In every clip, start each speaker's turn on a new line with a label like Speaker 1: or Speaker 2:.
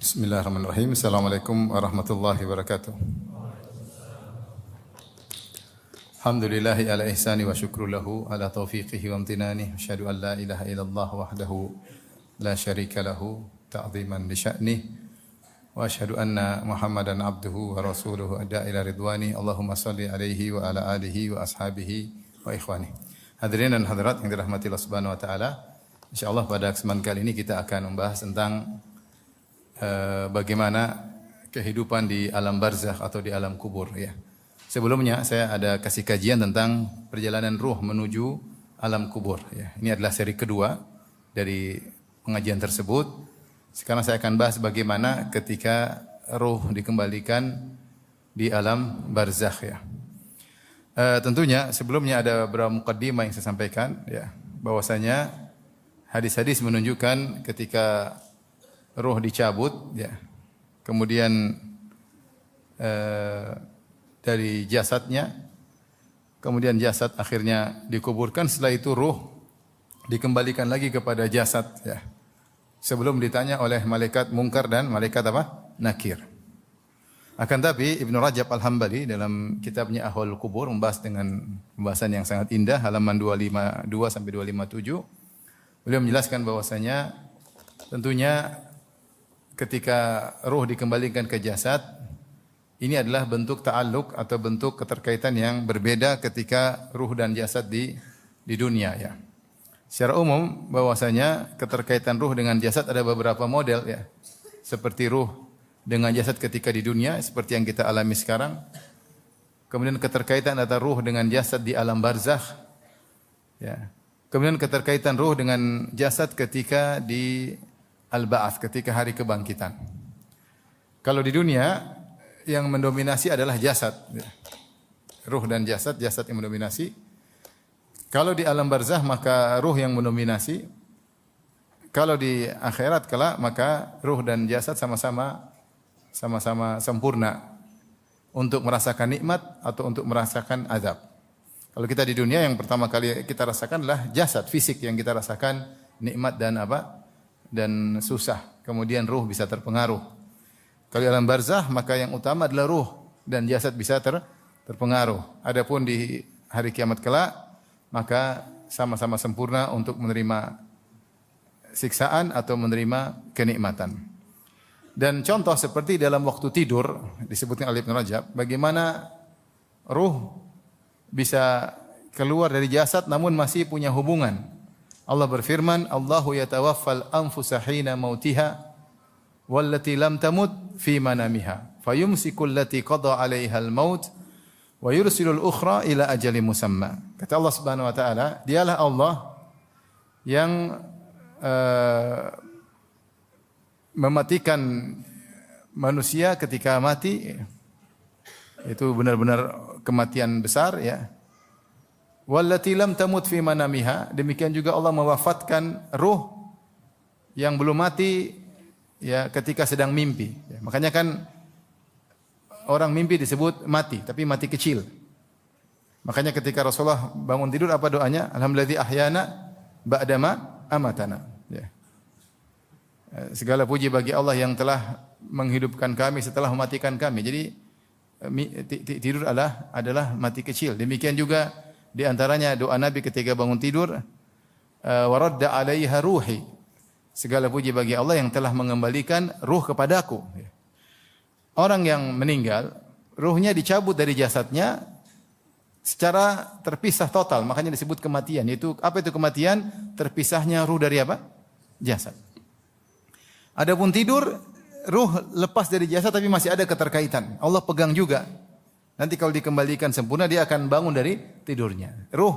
Speaker 1: Bismillahirrahmanirrahim. Assalamualaikum warahmatullahi wabarakatuh. Alhamdulillahi ala ihsani wa syukru lahu ala taufiqihi wa amtinani. Asyhadu an la ilaha illallah wahdahu la syarika lahu ta'ziman li sya'nih. Wa asyhadu anna Muhammadan abduhu wa rasuluhu adda ila ridwani. Allahumma salli alaihi wa ala alihi wa ashabihi wa ikhwani. Hadirin dan hadirat yang dirahmati Allah Subhanahu wa taala. Insyaallah pada kesempatan kali ini kita akan membahas tentang bagaimana kehidupan di alam barzakh atau di alam kubur ya. Sebelumnya saya ada kasih kajian tentang perjalanan ruh menuju alam kubur ya. Ini adalah seri kedua dari pengajian tersebut. Sekarang saya akan bahas bagaimana ketika ruh dikembalikan di alam barzakh ya. Tentunya sebelumnya ada beberapa mukaddimah yang saya sampaikan ya, bahwasanya hadis-hadis menunjukkan ketika ruh dicabut ya, kemudian dari jasadnya, kemudian jasad akhirnya dikuburkan, setelah itu ruh dikembalikan lagi kepada jasad ya, sebelum ditanya oleh malaikat mungkar dan malaikat apa? Nakir. Akan tapi Ibnu Rajab Al-Hambali dalam kitabnya Ahwalul Qubur membahas dengan pembahasan yang sangat indah, halaman 252 sampai 257. Beliau menjelaskan bahwasanya tentunya ketika ruh dikembalikan ke jasad, ini adalah bentuk ta'alluq atau bentuk keterkaitan yang berbeda ketika ruh dan jasad di dunia ya. Secara umum bahwasanya keterkaitan ruh dengan jasad ada beberapa model ya. Seperti ruh dengan jasad ketika di dunia seperti yang kita alami sekarang. Kemudian keterkaitan antara ruh dengan jasad di alam barzakh ya. Kemudian keterkaitan ruh dengan jasad ketika di al-ba'ats, ketika hari kebangkitan. Kalau di dunia yang mendominasi adalah jasad. Ruh dan jasad yang mendominasi. Kalau di alam barzakh maka ruh yang mendominasi. Kalau di akhirat kelak maka ruh dan jasad sama-sama sempurna untuk merasakan nikmat atau untuk merasakan azab. Kalau kita di dunia yang pertama kali kita rasakan adalah jasad, fisik yang kita rasakan nikmat dan apa? Dan susah, kemudian ruh bisa terpengaruh. Kalau alam barzakh maka yang utama adalah ruh dan jasad bisa terpengaruh. Adapun di hari kiamat kelak maka sama-sama sempurna untuk menerima siksaan atau menerima kenikmatan. Dan contoh seperti dalam waktu tidur disebutkan oleh Ibnu Rajab, bagaimana ruh bisa keluar dari jasad namun masih punya hubungan. Allah berfirman, Allahu yatawaffal anfusa hina mautiha wallati lam tamut fi manamiha fayumsiku allati qada 'alaiha al-maut wa yursilul ukhra ila ajalin musamma. Kata Allah Subhanahu wa taala, dialah Allah yang mematikan manusia ketika mati. Itu benar-benar kematian besar ya. Wallati lam tamut fi manamiha, demikian juga Allah mewafatkan ruh yang belum mati ya ketika sedang mimpi. Ya, makanya kan orang mimpi disebut mati, tapi mati kecil. Makanya ketika Rasulullah bangun tidur apa doanya? Alhamdulillah ahyana ba'dama amatana. Ya. Segala puji bagi Allah yang telah menghidupkan kami setelah mematikan kami. Jadi tidur adalah mati kecil. Demikian juga di antaranya doa Nabi ketika bangun tidur, wa radda 'alaiha ruhi. Segala puji bagi Allah yang telah mengembalikan ruh kepadaku. Orang yang meninggal, ruhnya dicabut dari jasadnya secara terpisah total, makanya disebut kematian. Yaitu apa itu kematian? Terpisahnya ruh dari apa? Jasad. Adapun tidur, ruh lepas dari jasad tapi masih ada keterkaitan. Allah pegang juga. Nanti kalau dikembalikan sempurna dia akan bangun dari tidurnya. Ruh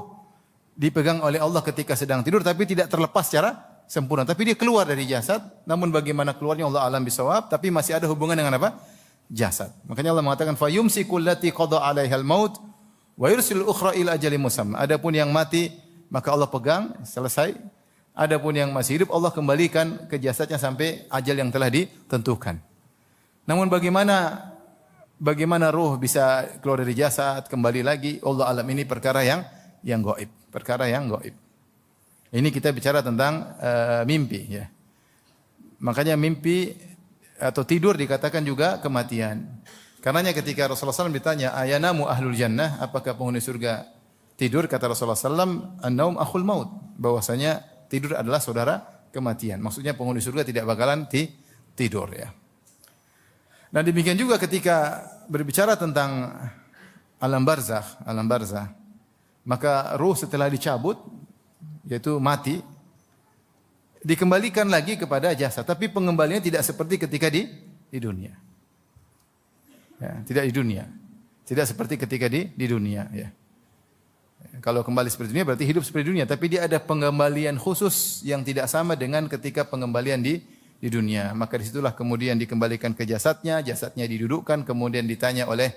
Speaker 1: dipegang oleh Allah ketika sedang tidur tapi tidak terlepas secara sempurna. Tapi dia keluar dari jasad. Namun bagaimana keluarnya Allah alam bisawab. Tapi masih ada hubungan dengan apa? Jasad. Makanya Allah mengatakan fayumsiku allati qada 'alaihal maut wa yursilul ukhra ila ajalin musamma. Adapun yang mati maka Allah pegang selesai. Adapun yang masih hidup Allah kembalikan ke jasadnya sampai ajal yang telah ditentukan. Namun bagaimana ruh bisa keluar dari jasad kembali lagi, Allah alam, ini perkara yang gaib, perkara yang gaib. Ini kita bicara tentang mimpi ya. Makanya mimpi atau tidur dikatakan juga kematian. Karenanya ketika Rasulullah SAW ditanya, ayanamu ahlul jannah, apakah penghuni surga tidur? Kata Rasulullah SAW, an-naum akhul maut, bahwasanya tidur adalah saudara kematian. Maksudnya penghuni surga tidak bakalan tidur ya. Nah demikian juga ketika berbicara tentang alam barzakh, maka ruh setelah dicabut, yaitu mati, dikembalikan lagi kepada jasad. Tapi pengembaliannya tidak seperti ketika di dunia. Ya, tidak di dunia. Tidak seperti ketika di dunia. Ya. Kalau kembali seperti dunia berarti hidup seperti dunia. Tapi dia ada pengembalian khusus yang tidak sama dengan ketika pengembalian di dunia. Maka disitulah kemudian dikembalikan ke jasadnya didudukkan, kemudian ditanya oleh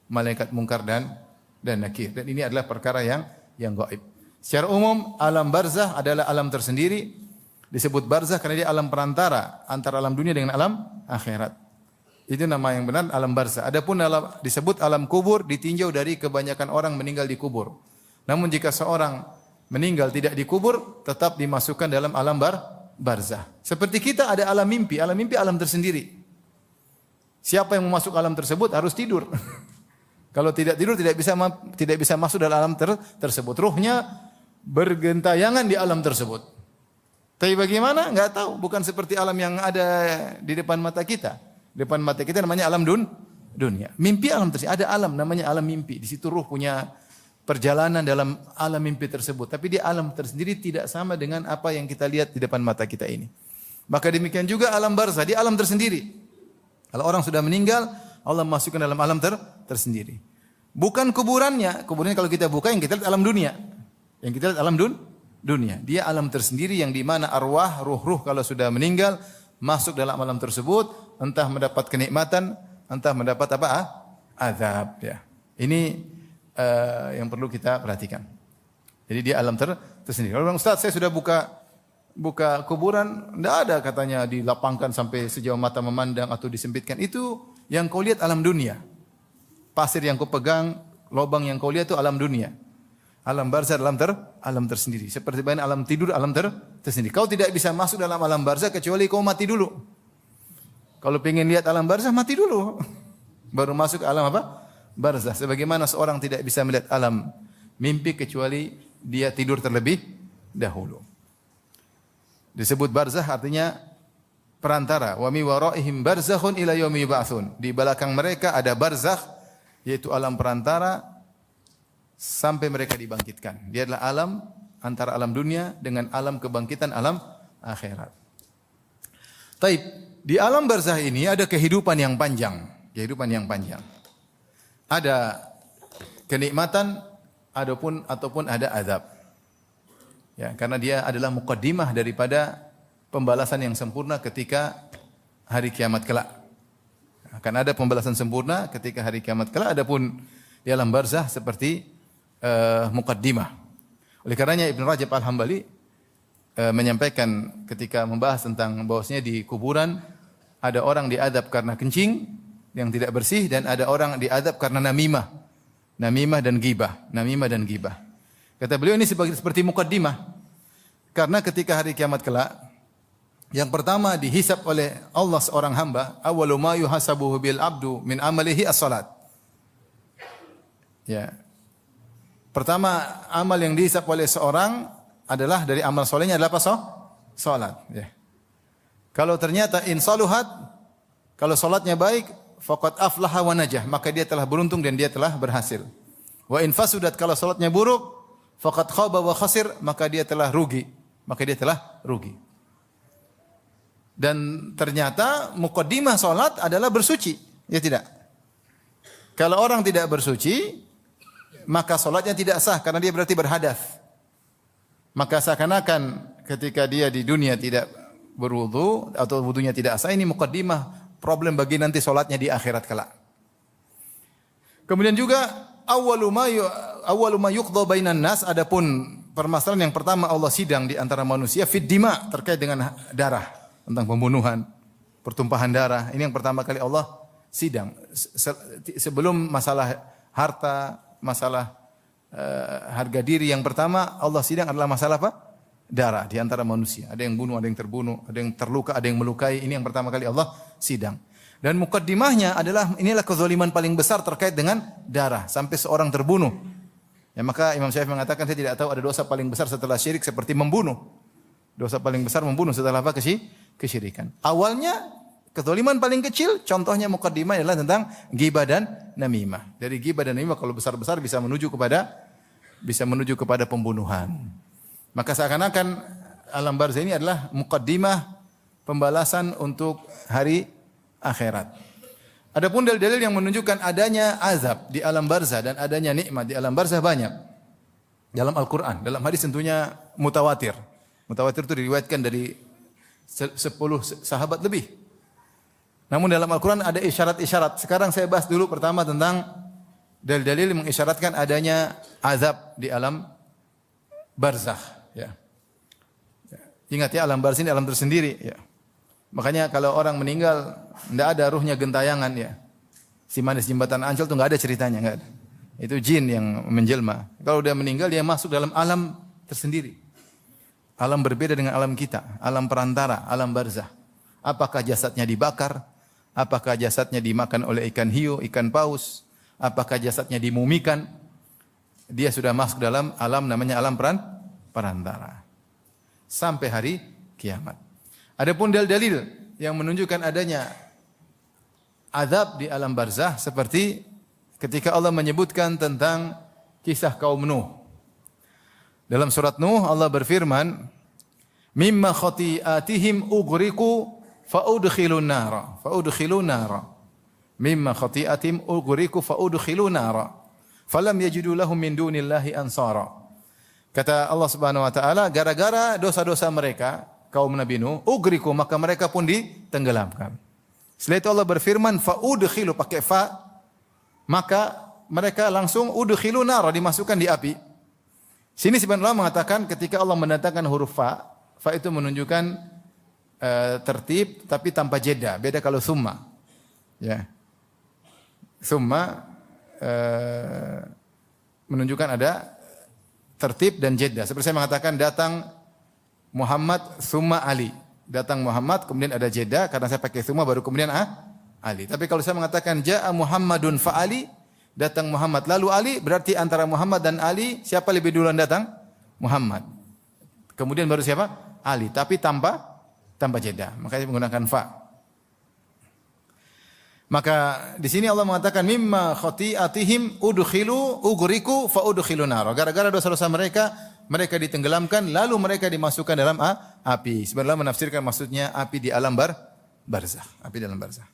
Speaker 1: malaikat mungkar dan nakir. Dan ini adalah perkara yang gaib. Secara umum alam barzakh adalah alam tersendiri. Disebut barzakh karena dia alam perantara antara alam dunia dengan alam akhirat. Itu nama yang benar, alam barzakh. Adapun disebut alam kubur ditinjau dari kebanyakan orang meninggal di kubur. Namun jika seorang meninggal tidak dikubur, tetap dimasukkan dalam alam barzakh. Seperti kita ada alam mimpi alam tersendiri. Siapa yang masuk alam tersebut harus tidur. Kalau tidak tidur tidak bisa masuk dalam alam tersebut. Ruhnya bergentayangan di alam tersebut. Tapi bagaimana? Enggak tahu. Bukan seperti alam yang ada di depan mata kita. Depan mata kita namanya alam dunia. Mimpi alam tersebut. Ada alam namanya alam mimpi. Di situ ruh punya perjalanan dalam alam mimpi tersebut. Tapi dia alam tersendiri tidak sama dengan apa yang kita lihat di depan mata kita ini. Maka demikian juga alam barzakh. Dia alam tersendiri. Kalau orang sudah meninggal, Allah masukkan dalam alam tersendiri. Bukan kuburannya. Kuburannya kalau kita buka yang kita lihat alam dunia. Yang kita lihat alam dunia. Dia alam tersendiri yang di mana arwah, ruh-ruh kalau sudah meninggal masuk dalam alam tersebut, entah mendapat kenikmatan, entah mendapat azab ya. Ini yang perlu kita perhatikan. Jadi dia alam tersendiri. Kalau Ustaz saya sudah buka kuburan, tidak ada katanya dilapangkan sampai sejauh mata memandang atau disempitkan. Itu yang kau lihat alam dunia. Pasir yang kau pegang, lubang yang kau lihat itu alam dunia. Alam barzakh alam tersendiri. Seperti bayang alam tidur, alam tersendiri. Kau tidak bisa masuk dalam alam barzakh kecuali kau mati dulu. Kalau pengen lihat alam barzakh, mati dulu. Baru masuk ke alam barzakh. Sebagaimana seorang tidak bisa melihat alam mimpi kecuali dia tidur terlebih dahulu. Disebut barzakh artinya perantara. Wa mi waraihim barzakhun ila yaumi yub'atsun. Di belakang mereka ada barzakh, yaitu alam perantara sampai mereka dibangkitkan. Dia adalah alam antara alam dunia dengan alam kebangkitan alam akhirat. Taib, di alam barzakh ini ada kehidupan yang panjang. Ada kenikmatan ataupun ada azab. Ya, karena dia adalah muqaddimah daripada pembalasan yang sempurna ketika hari kiamat kelak. Akan ada pembalasan sempurna ketika hari kiamat kelak. Adapun di alam barzakh seperti muqaddimah. Oleh karenanya Ibn Rajab Al-Hambali menyampaikan ketika membahas tentang bahwasanya di kuburan ada orang diadab karena kencing yang tidak bersih dan ada orang diadab karena namimah dan ghibah. Kata beliau ini seperti muqaddimah. Karena ketika hari kiamat kelak yang pertama dihisab oleh Allah seorang hamba, awwalu ma yuhasabuhu bil abdu min amalihi as-salat. Ya. Pertama amal yang dihisab oleh seorang adalah dari amal solehnya adalah apa? Salat. Ya. Kalau ternyata insaluhat, kalau salatnya baik, faqad aflaha wa najah, maka dia telah beruntung dan dia telah berhasil. Wa in fasudat, kalau salatnya buruk, faqad khaba wa khasir, maka dia telah rugi. Dan ternyata muqaddimah salat adalah bersuci, ya tidak? Kalau orang tidak bersuci, maka salatnya tidak sah karena dia berarti berhadas. Maka seakan-akan ketika dia di dunia tidak berwudu atau wudunya tidak sah, ini muqaddimah problem bagi nanti salatnya di akhirat kelak. Kemudian juga awwalu ma yuqda bainan nas, adapun permasalahan yang pertama Allah sidang di antara manusia fid dima, terkait dengan darah, tentang pembunuhan, pertumpahan darah. Ini yang pertama kali Allah sidang. Sebelum masalah harta, masalah harga diri, yang pertama Allah sidang adalah masalah apa? darah di antara manusia. Ada yang bunuh, ada yang terbunuh, ada yang terluka, ada yang melukai. Ini yang pertama kali Allah sidang. Dan mukaddimahnya adalah inilah kezaliman paling besar terkait dengan darah sampai seorang terbunuh. Ya, maka Imam Syafi'i mengatakan saya tidak tahu ada dosa paling besar setelah syirik seperti membunuh. Dosa paling besar membunuh setelah apa? Kesyirikan. Awalnya kezaliman paling kecil, contohnya mukaddimah adalah tentang ghibah dan namimah. Dari ghibah dan namimah kalau besar-besar bisa menuju kepada pembunuhan. Maka seakan-akan alam barzah ini adalah mukaddimah pembalasan untuk hari akhirat. Adapun dalil-dalil yang menunjukkan adanya azab di alam barzah dan adanya nikmat di alam barzah banyak. Dalam Al-Qur'an, dalam hadis tentunya mutawatir. Mutawatir itu diriwayatkan dari 10 sahabat lebih. Namun dalam Al-Qur'an ada isyarat-isyarat. Sekarang saya bahas dulu pertama tentang dalil-dalil yang mengisyaratkan adanya azab di alam barzah, ya. Ingat ya, alam barzah ini alam tersendiri, ya. Makanya kalau orang meninggal tidak ada ruhnya gentayangan, ya. Si manis jembatan Ancol itu enggak ada ceritanya, enggak ada. Itu jin yang menjelma. Kalau dia meninggal dia masuk dalam alam tersendiri. Alam berbeda dengan alam kita, alam perantara, alam barzah. Apakah jasadnya dibakar? Apakah jasadnya dimakan oleh ikan hiu, ikan paus? Apakah jasadnya dimumikan? Dia sudah masuk dalam alam namanya alam perantara. Sampai hari kiamat. Adapun dalil-dalil yang menunjukkan adanya azab di alam barzah seperti ketika Allah menyebutkan tentang kisah kaum Nuh. Dalam surat Nuh Allah berfirman, "Mimma khati'atihim ughriqu faudkhilun nara." Faudkhilun nara. Mimma khati'atihim ughriqu faudkhilun nara. Falam yajidu lahum min dunillahi ansara. Kata Allah Subhanahu wa taala, gara-gara dosa-dosa mereka, kaum Nabi Nuh, ugriku, maka mereka pun ditenggelamkan. Setelah itu Allah berfirman, faudkhilu, pakai fa, maka mereka langsung udkhilu nar, dimasukkan di api. Sini sebenarnya mengatakan ketika Allah mendatangkan huruf fa itu menunjukkan tertib tapi tanpa jeda. Beda kalau summa. Ya. Summa menunjukkan ada tertib dan jeda. Seperti saya mengatakan datang Muhammad summa Ali. Datang Muhammad kemudian ada jeda karena saya pakai summa baru kemudian Ali. Tapi kalau saya mengatakan jaa Muhammadun fa Ali, datang Muhammad lalu Ali, berarti antara Muhammad dan Ali siapa lebih duluan datang? Muhammad. Kemudian baru siapa? Ali, tapi tanpa jeda. Makanya menggunakan fa. Maka di sini Allah mengatakan mimma khati'atihim udkhilu ugriku fa udkhilu nar. Gara-gara dosa-dosa mereka ditenggelamkan lalu mereka dimasukkan dalam api. Sebenarnya menafsirkan maksudnya api di alam barzah, api dalam barzah.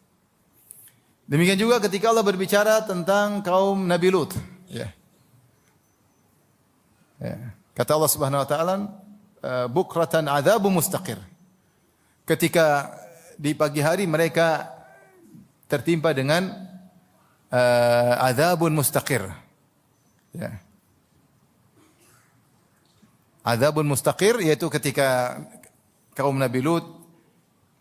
Speaker 1: Demikian juga ketika Allah berbicara tentang kaum Nabi Lut, ya. Ya. Kata Allah Subhanahu wa taala, bukratan adzabu mustaqir. Ketika di pagi hari mereka tertimpa dengan adzabun mustaqir. Ya. Adzabun mustaqir yaitu ketika kaum Nabi Lut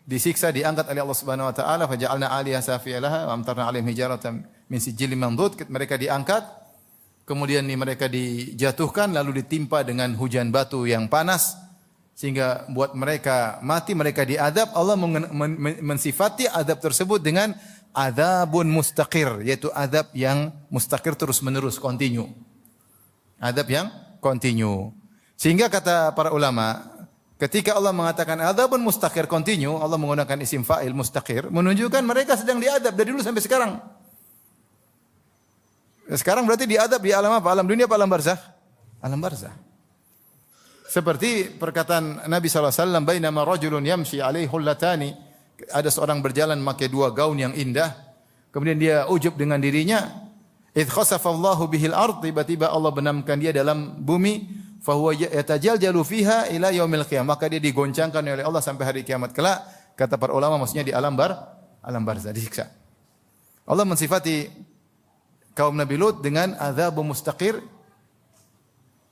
Speaker 1: disiksa diangkat oleh Allah Subhanahu wa taala, faja'alna 'aliyaha safiyalaha wa amtarna 'alaihim hijaratan min sijilin mandud. Mereka diangkat, kemudian mereka dijatuhkan lalu ditimpa dengan hujan batu yang panas sehingga buat mereka mati, mereka diadab. Allah mensifati adab tersebut dengan adzabun mustaqir, yaitu adab yang mustaqir terus-menerus, continue. Adab yang continue. Sehingga kata para ulama, ketika Allah mengatakan adzabun mustaqir continue, Allah menggunakan isim fa'il mustaqir, menunjukkan mereka sedang diadab dari dulu sampai sekarang. Sekarang berarti diadab di alam apa? Alam dunia apa alam barzah? Alam barzah. Seperti perkataan Nabi SAW, bainama rajulun yamshi alaihi hullatani, ada seorang berjalan memakai dua gaun yang indah, kemudian dia ujub dengan dirinya, idh khasafallahu bihil ard, tiba-tiba Allah benamkan dia dalam bumi, fahuwa yatajaljalu fiha ila yaumil qiyamah, maka dia digoncangkan oleh Allah sampai hari kiamat kelak. Kata para ulama maksudnya di alam barzah disiksa. Allah mensifati kaum Nabi Lut dengan adzabun mustaqir.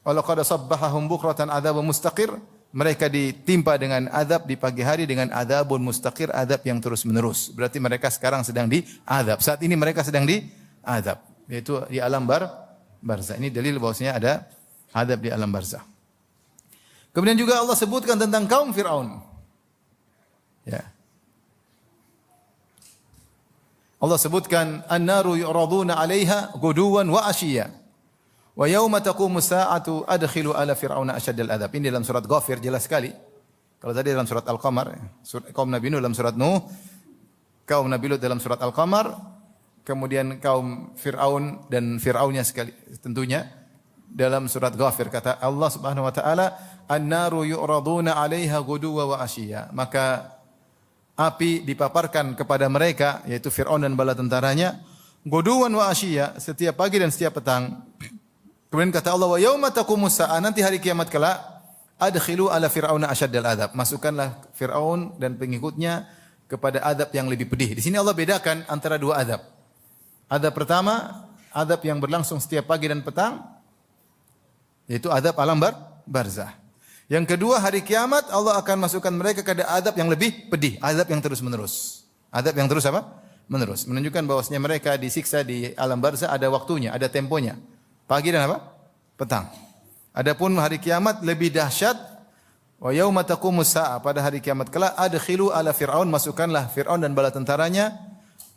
Speaker 1: Walaqad sabbahahum bukratan adzabun mustaqir. Mereka ditimpa dengan azab di pagi hari dengan adzabun mustaqir, azab yang terus-menerus. Berarti mereka sekarang sedang diazab. Saat ini mereka sedang diazab, yaitu di alam barzah. Ini dalil bahwasanya ada azab di alam barzah. Kemudian juga Allah sebutkan tentang kaum Fir'aun. Ya. Allah sebutkan an-naru yu'raduna 'alaiha ghuduwan wa 'ashiyya. Wa yauma taqumu sa'atu adkhilu ala fir'auna asyaddal adzab. Ini dalam surat Ghafir jelas sekali. Kalau tadi dalam surat Al-Qamar, kaum Nabi Nuh dalam surat Nuh, kaum Nabi Lut dalam surat Al-Qamar, kemudian kaum Fir'aun dan Fir'aunnya sekali tentunya dalam surat Ghafir kata Allah Subhanahu wa taala, "An-naru yu'raduna 'alaiha ghuduwan wa 'ashiyya." Maka api dipaparkan kepada mereka yaitu Fir'aun dan bala tentaranya ghuduwan wa 'ashiyya, setiap pagi dan setiap petang. Kemudian kata Allah, "Wa yauma taqumus sa'a," nanti hari kiamat kelak, adkhilu ala fir'auna asyaddal adzab. Masukkanlah Fir'aun dan pengikutnya kepada azab yang lebih pedih. Di sini Allah bedakan antara dua azab. Azab pertama, azab yang berlangsung setiap pagi dan petang, yaitu azab alam barzah. Yang kedua, hari kiamat Allah akan masukkan mereka ke azab yang lebih pedih, azab yang terus-menerus. Azab yang terus apa? Menerus. Menunjukkan bahwasanya mereka disiksa di alam barzah ada waktunya, ada temponya. Pagi dan apa? Petang. Adapun hari kiamat lebih dahsyat. Wa yauma taqumus sa'a, pada hari kiamat kelak adkhilu ala fir'aun, masukkanlah Fir'aun dan bala tentaranya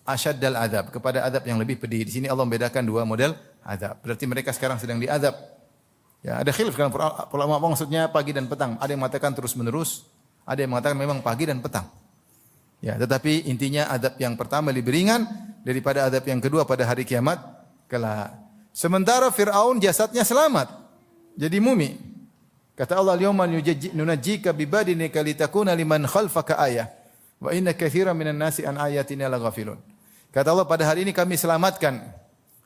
Speaker 1: asyaddal adzab, kepada azab yang lebih pedih. Di sini Allah membedakan dua model azab. Berarti mereka sekarang sedang diazab. Ya, ada khilaf kan ulama maksudnya pagi dan petang. Ada yang mengatakan terus-menerus, ada yang mengatakan memang pagi dan petang. Ya, tetapi intinya azab yang pertama lebih ringan daripada azab yang kedua pada hari kiamat kelak. Sementara Fir'aun jasadnya selamat. Jadi mumi. Kata Allah, "Al-yawma nunajjika bi badinika litakuna liman khalfaka ayah wa inna katsiran minan nasi an ayatina laghafilun." Kata Allah, pada hari ini kami selamatkan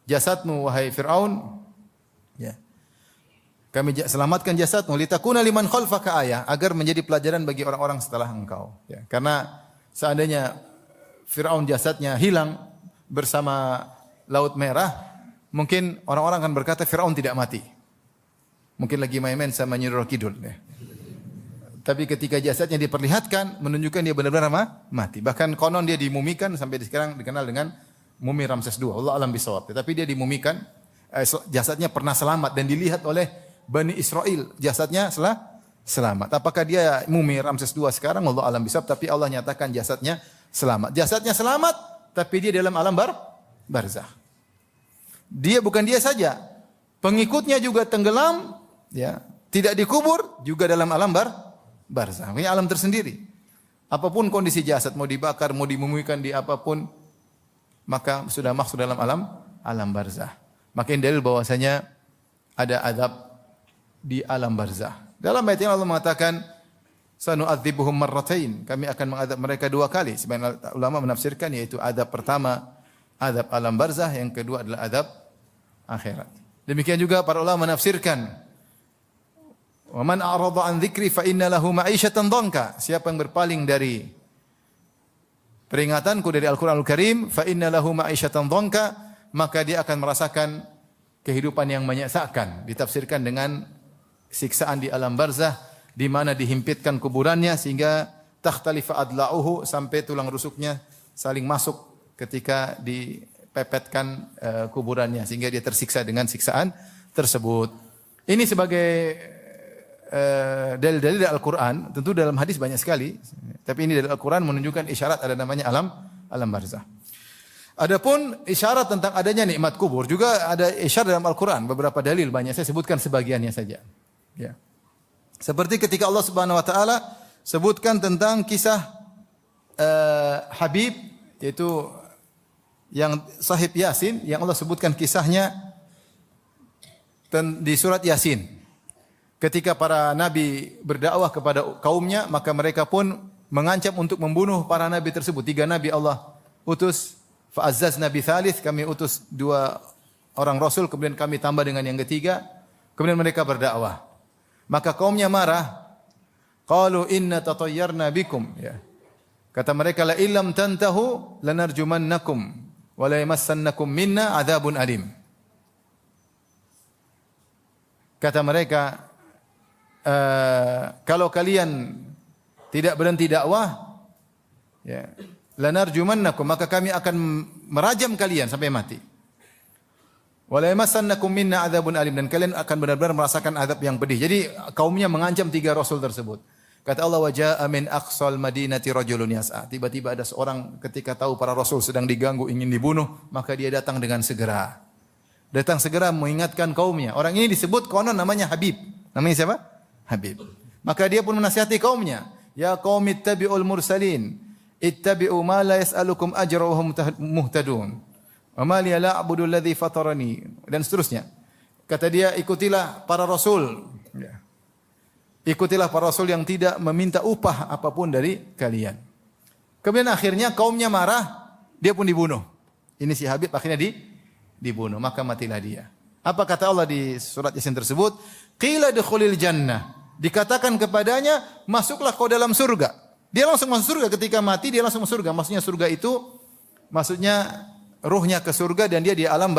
Speaker 1: jasadmu wahai Fir'aun. Ya. Kami selamatkan jasadmu litakuna liman khalfaka ayah, agar menjadi pelajaran bagi orang-orang setelah engkau. Ya. Karena seandainya Fir'aun jasadnya hilang bersama Laut Merah, mungkin orang-orang akan berkata Fir'aun tidak mati. Mungkin lagi main-main sama Nyi Roro Kidul. Ya. Tapi ketika jasadnya diperlihatkan, menunjukkan dia benar-benar mati. Bahkan konon dia dimumikan, sampai sekarang dikenal dengan mumi Ramses II. Allah alam bisawab. Tapi dia dimumikan, jasadnya pernah selamat dan dilihat oleh Bani Israel. Jasadnya selamat. Apakah dia mumi Ramses II sekarang? Allah alam bisawab. Tapi Allah nyatakan jasadnya selamat. Jasadnya selamat, tapi dia dalam alam barzah. Dia bukan dia saja. Pengikutnya juga tenggelam, ya, tidak dikubur, juga dalam alam barzah. Ini alam tersendiri. Apapun kondisi jasad, mau dibakar, mau dimumikan di apapun, maka sudah masuk dalam alam barzah. Maka ini dalil bahwasanya ada azab di alam barzah. Dalam ayat yang Allah mengatakan, "Sanu'adzibuhum marratain," kami akan mengadab mereka dua kali. Sebagian ulama menafsirkan yaitu azab pertama, azab alam barzah, yang kedua adalah azab akhirat. Demikian juga para ulama menafsirkan, "Wa man a'rada an dzikri fa inna lahu ma'isyatan dhanka." Siapa yang berpaling dari peringatanku, dari Al-Qur'anul Karim, fa inna lahu ma'isyatan dhanka, maka dia akan merasakan kehidupan yang menyesakkan. Ditafsirkan dengan siksaan di alam barzah, di mana dihimpitkan kuburannya sehingga takhtalifa adla'uhu, sampai tulang rusuknya saling masuk ketika dipepetkan kuburannya, sehingga dia tersiksa dengan siksaan tersebut. Ini sebagai dalil-dalil dari Al-Quran. Tentu dalam hadis banyak sekali, tapi ini dari Al-Quran menunjukkan isyarat ada namanya alam barzah. Adapun isyarat tentang adanya nikmat kubur juga ada isyarat dalam Al-Quran, beberapa dalil banyak, saya sebutkan sebagiannya saja. Ya. Seperti ketika Allah Subhanahu wa taala sebutkan tentang kisah Habib, yaitu yang sahib Yasin, yang Allah sebutkan kisahnya di surat Yasin. Ketika para nabi berdakwah kepada kaumnya, maka mereka pun mengancam untuk membunuh para nabi tersebut. 3 nabi Allah utus, fa'azzazna bi tsalits, kami utus 2 orang rasul, kemudian kami tambah dengan yang ketiga, kemudian mereka berdakwah. Maka kaumnya marah. Qalu inna tatayyarna bikum, ya. Kata mereka, la illam tantahu lanarjumannakum wa la yamassannakum minna adzabun alim. Kata mereka, kalau kalian tidak berhenti dakwah, ya, lanarjumannakum, maka kami akan merajam kalian sampai mati. Wala yamassannakum minna adzabun alim, dan kalian akan benar-benar merasakan azab yang pedih. Jadi kaumnya mengancam 3 rasul tersebut. Kata Allah, wa jaa min aqsal madinati rajulun yas'a. Tiba-tiba ada seorang ketika tahu para rasul sedang diganggu ingin dibunuh, maka dia datang dengan segera. Datang segera mengingatkan kaumnya. Orang ini disebut konon namanya Habib. Namanya siapa? Habib. Maka dia pun menasihati kaumnya, ya qaumi ittabi'ul mursalin, ittabi'u ma la yas'alukum ajra wa hum muhtadun. Wa ma li la a'budu alladhi fatarani, dan seterusnya. Kata dia, ikutilah para rasul. Ya. Ikutilah para rasul yang tidak meminta upah apapun dari kalian. Kemudian akhirnya kaumnya marah, dia pun dibunuh. Ini si Habib akhirnya dibunuh, maka matilah dia. Apa kata Allah di surat Yasin tersebut? Qila dukhulil jannah. Dikatakan kepadanya, masuklah kau dalam surga. Dia langsung masuk surga ketika mati, dia langsung masuk surga. Maksudnya surga itu, maksudnya ruhnya ke surga dan dia di alam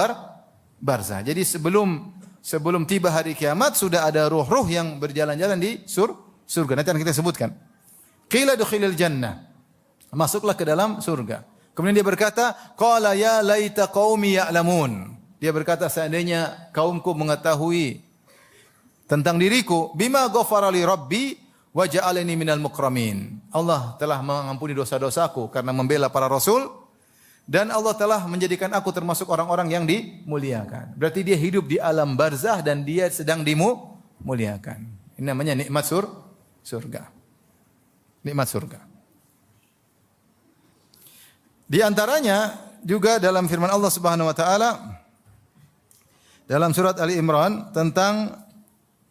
Speaker 1: barzah. Jadi sebelum tiba hari kiamat sudah ada ruh-ruh yang berjalan-jalan di surga. Nanti akan kita sebutkan. Qila dukhilil jannah. Masuklah ke dalam surga. Kemudian dia berkata, qala ya laita qaumi ya'lamun. Dia berkata, seandainya kaumku mengetahui tentang diriku, bima ghafara li rabbi wa ja'alani minal mukramin. Allah telah mengampuni dosa-dosaku karena membela para rasul, dan Allah telah menjadikan aku termasuk orang-orang yang dimuliakan. Berarti dia hidup di alam barzah dan dia sedang dimuliakan. Ini namanya nikmat surga. Nikmat surga. Di antaranya juga dalam firman Allah Subhanahu wa taala dalam surat Ali Imran tentang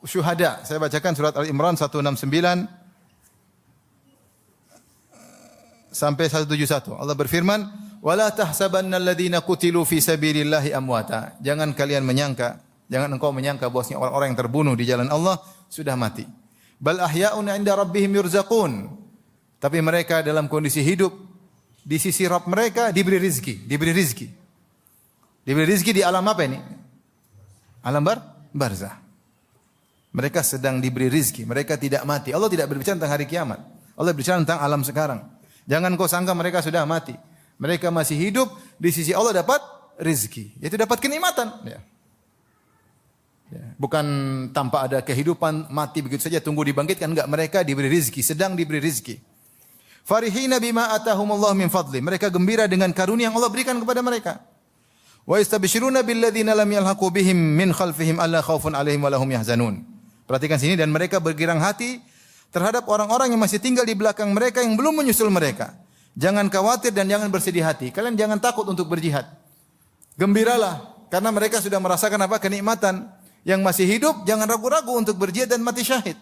Speaker 1: syuhada. Saya bacakan surat Ali Imran 169 sampai 171. Allah berfirman, "Wala tahsabanna alladziina qutilu fi sabilillahi amwata." Jangan kalian menyangka, jangan engkau menyangka bahwasanya orang-orang yang terbunuh di jalan Allah sudah mati. Bal ahya'un 'inda rabbihim yurzaqun. Tapi mereka dalam kondisi hidup di sisi Rabb mereka diberi rizki. Diberi rizki di alam apa ini? Alam barzah. Mereka sedang diberi rizki. Mereka tidak mati. Allah tidak berbicara tentang hari kiamat. Allah berbicara tentang alam sekarang. Jangan kau sangka mereka sudah mati. Mereka masih hidup, di sisi Allah dapat rizki. Yaitu dapat kenikmatan. Ya. Bukan tanpa ada kehidupan, mati begitu saja, tunggu dibangkitkan. Enggak, mereka diberi rizki. Sedang diberi rizki. Farihina bima atahumullah min fadli. Mereka gembira dengan karunia yang Allah berikan kepada mereka. Wa istabshiruna billadzina lam yalhaqu bihim min khalfihim alla khaufun 'alaihim wa lahum yahzanun. Perhatikan sini, dan mereka bergirang hati terhadap orang-orang yang masih tinggal di belakang mereka yang belum menyusul mereka. Jangan khawatir dan jangan bersedih hati. Kalian jangan takut untuk berjihad. Gembiralah karena mereka sudah merasakan apa? Kenikmatan. Yang masih hidup jangan ragu-ragu untuk berjihad dan mati syahid.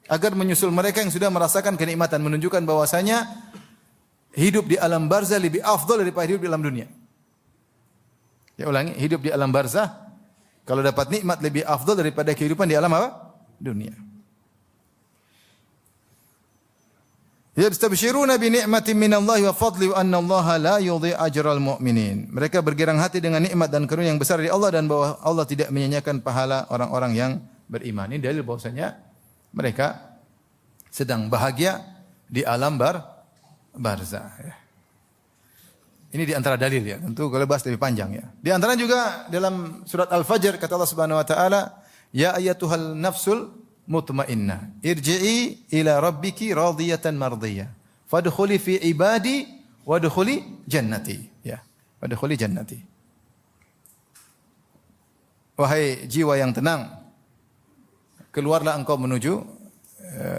Speaker 1: Agar menyusul mereka yang sudah merasakan kenikmatan, menunjukkan bahwasanya hidup di alam barzah lebih afdal daripada hidup di alam dunia. Ya ulangi, hidup di alam barzah kalau dapat nikmat lebih afdal daripada kehidupan di alam apa? Dunia. Yastabshiruna bi ni'matin minallahi wa fadli wa anna Allaha la yudhi'u ajral mu'minin. Mereka bergirang hati dengan nikmat dan karunia yang besar dari Allah dan bahwa Allah tidak menyia-nyiakan pahala orang-orang yang beriman. Ini dalil bahwasanya mereka sedang bahagia di alam barzah. Ya. Ini di antara dalil ya. Tentu kalau bahas lebih panjang ya. Di antara juga dalam surat Al-Fajr kata Allah Subhanahu wa taala, "Ya ayyatuhal nafsul mutmainnah, irji'i ila rabbiki radiyatan mardiyah. Fadkhuli fi ibadi wadkhuli jannati." Ya. Wadkhuli jannati. Wahai jiwa yang tenang, keluarlah engkau menuju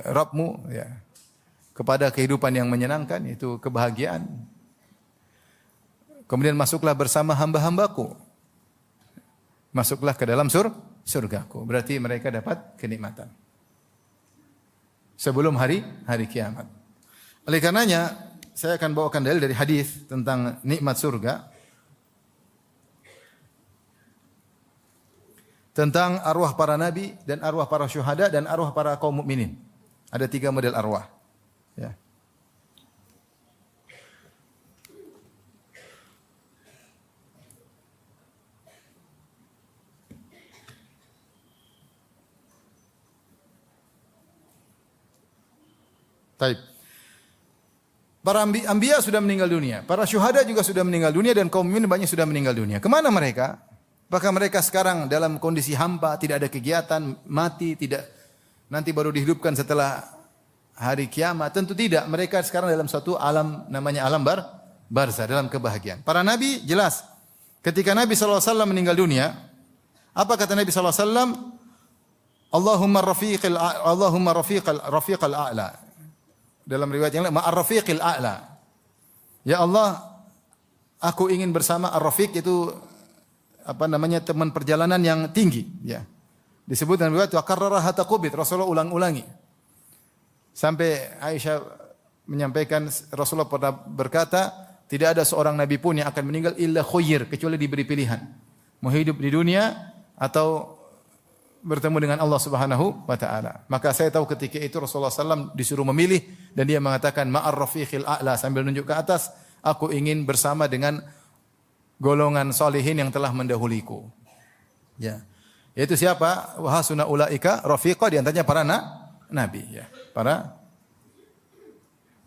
Speaker 1: Rabbmu ya, kepada kehidupan yang menyenangkan, yaitu kebahagiaan. Kemudian masuklah bersama hamba-hambaku. Masuklah ke dalam surgaku. Berarti mereka dapat kenikmatan sebelum hari kiamat. Oleh karenanya, saya akan bawakan dalil dari hadis tentang nikmat surga. Tentang arwah para nabi dan arwah para syuhada dan arwah para kaum mukminin. Ada 3 model arwah. Ya. Taib. Para anbiya sudah meninggal dunia, para syuhada juga sudah meninggal dunia dan kaum mukminin banyak sudah meninggal dunia. Kemana mereka? Apakah mereka sekarang dalam kondisi hampa, tidak ada kegiatan, mati, tidak nanti baru dihidupkan setelah hari kiamat? Tentu tidak. Mereka sekarang dalam suatu alam, namanya alam barzah, dalam kebahagiaan. Para nabi jelas. Ketika Nabi SAW meninggal dunia, apa kata Nabi SAW? Allahumma rafiqal a'la. Dalam riwayat yang lain, ma'ar rafiqil a'la. Ya Allah, aku ingin bersama ar-rafiq, itu teman perjalanan yang tinggi, ya. Disebut dalam riwayat wa karrara hatta qubit, Rasulullah ulang-ulangi. Sampai Aisyah menyampaikan Rasulullah pernah berkata, tidak ada seorang nabi pun yang akan meninggal illa khuyyir, kecuali diberi pilihan. Mau hidup di dunia atau bertemu dengan Allah Subhanahu wa taala. Maka saya tahu ketika itu Rasulullah SAW disuruh memilih dan dia mengatakan ma'ar rafiqil a'la, sambil menunjuk ke atas, aku ingin bersama dengan golongan salihin yang telah mendahuliku. Ya. Yaitu siapa? Wa hasuna ulaika rafiqa, di antaranya para nabi, ya. Para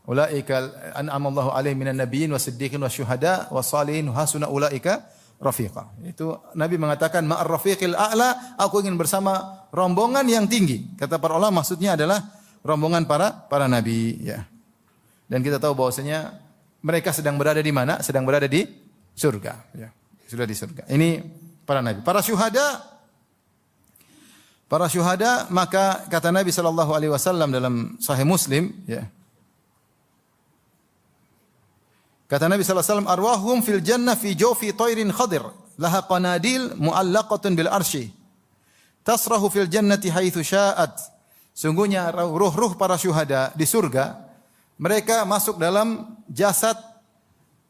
Speaker 1: ulaika an'amallahu alaihim minan nabiyyin wasiddiqin wasyuhada wassalihin hasuna ulaika rafiqa. Itu Nabi mengatakan ma'ar rafiqil a'la, aku ingin bersama rombongan yang tinggi. Kata para ulama maksudnya adalah rombongan para nabi, ya. Dan kita tahu bahwasanya mereka sedang berada di mana? Sedang berada di surga, ya. Sudah di surga. Ini para nabi. Para syuhada, maka kata Nabi sallallahu alaihi wasallam dalam Sahih Muslim, ya. Kata Nabi sallallahu alaihi wasallam, arwahum fil jannah fi jawfi tayrin khadir, laha qanadil mu'allaqatun bil arsy. Tasrahu fil jannati haitsu sya'at. Sungguhnya ruh-ruh para syuhada di surga, mereka masuk dalam jasad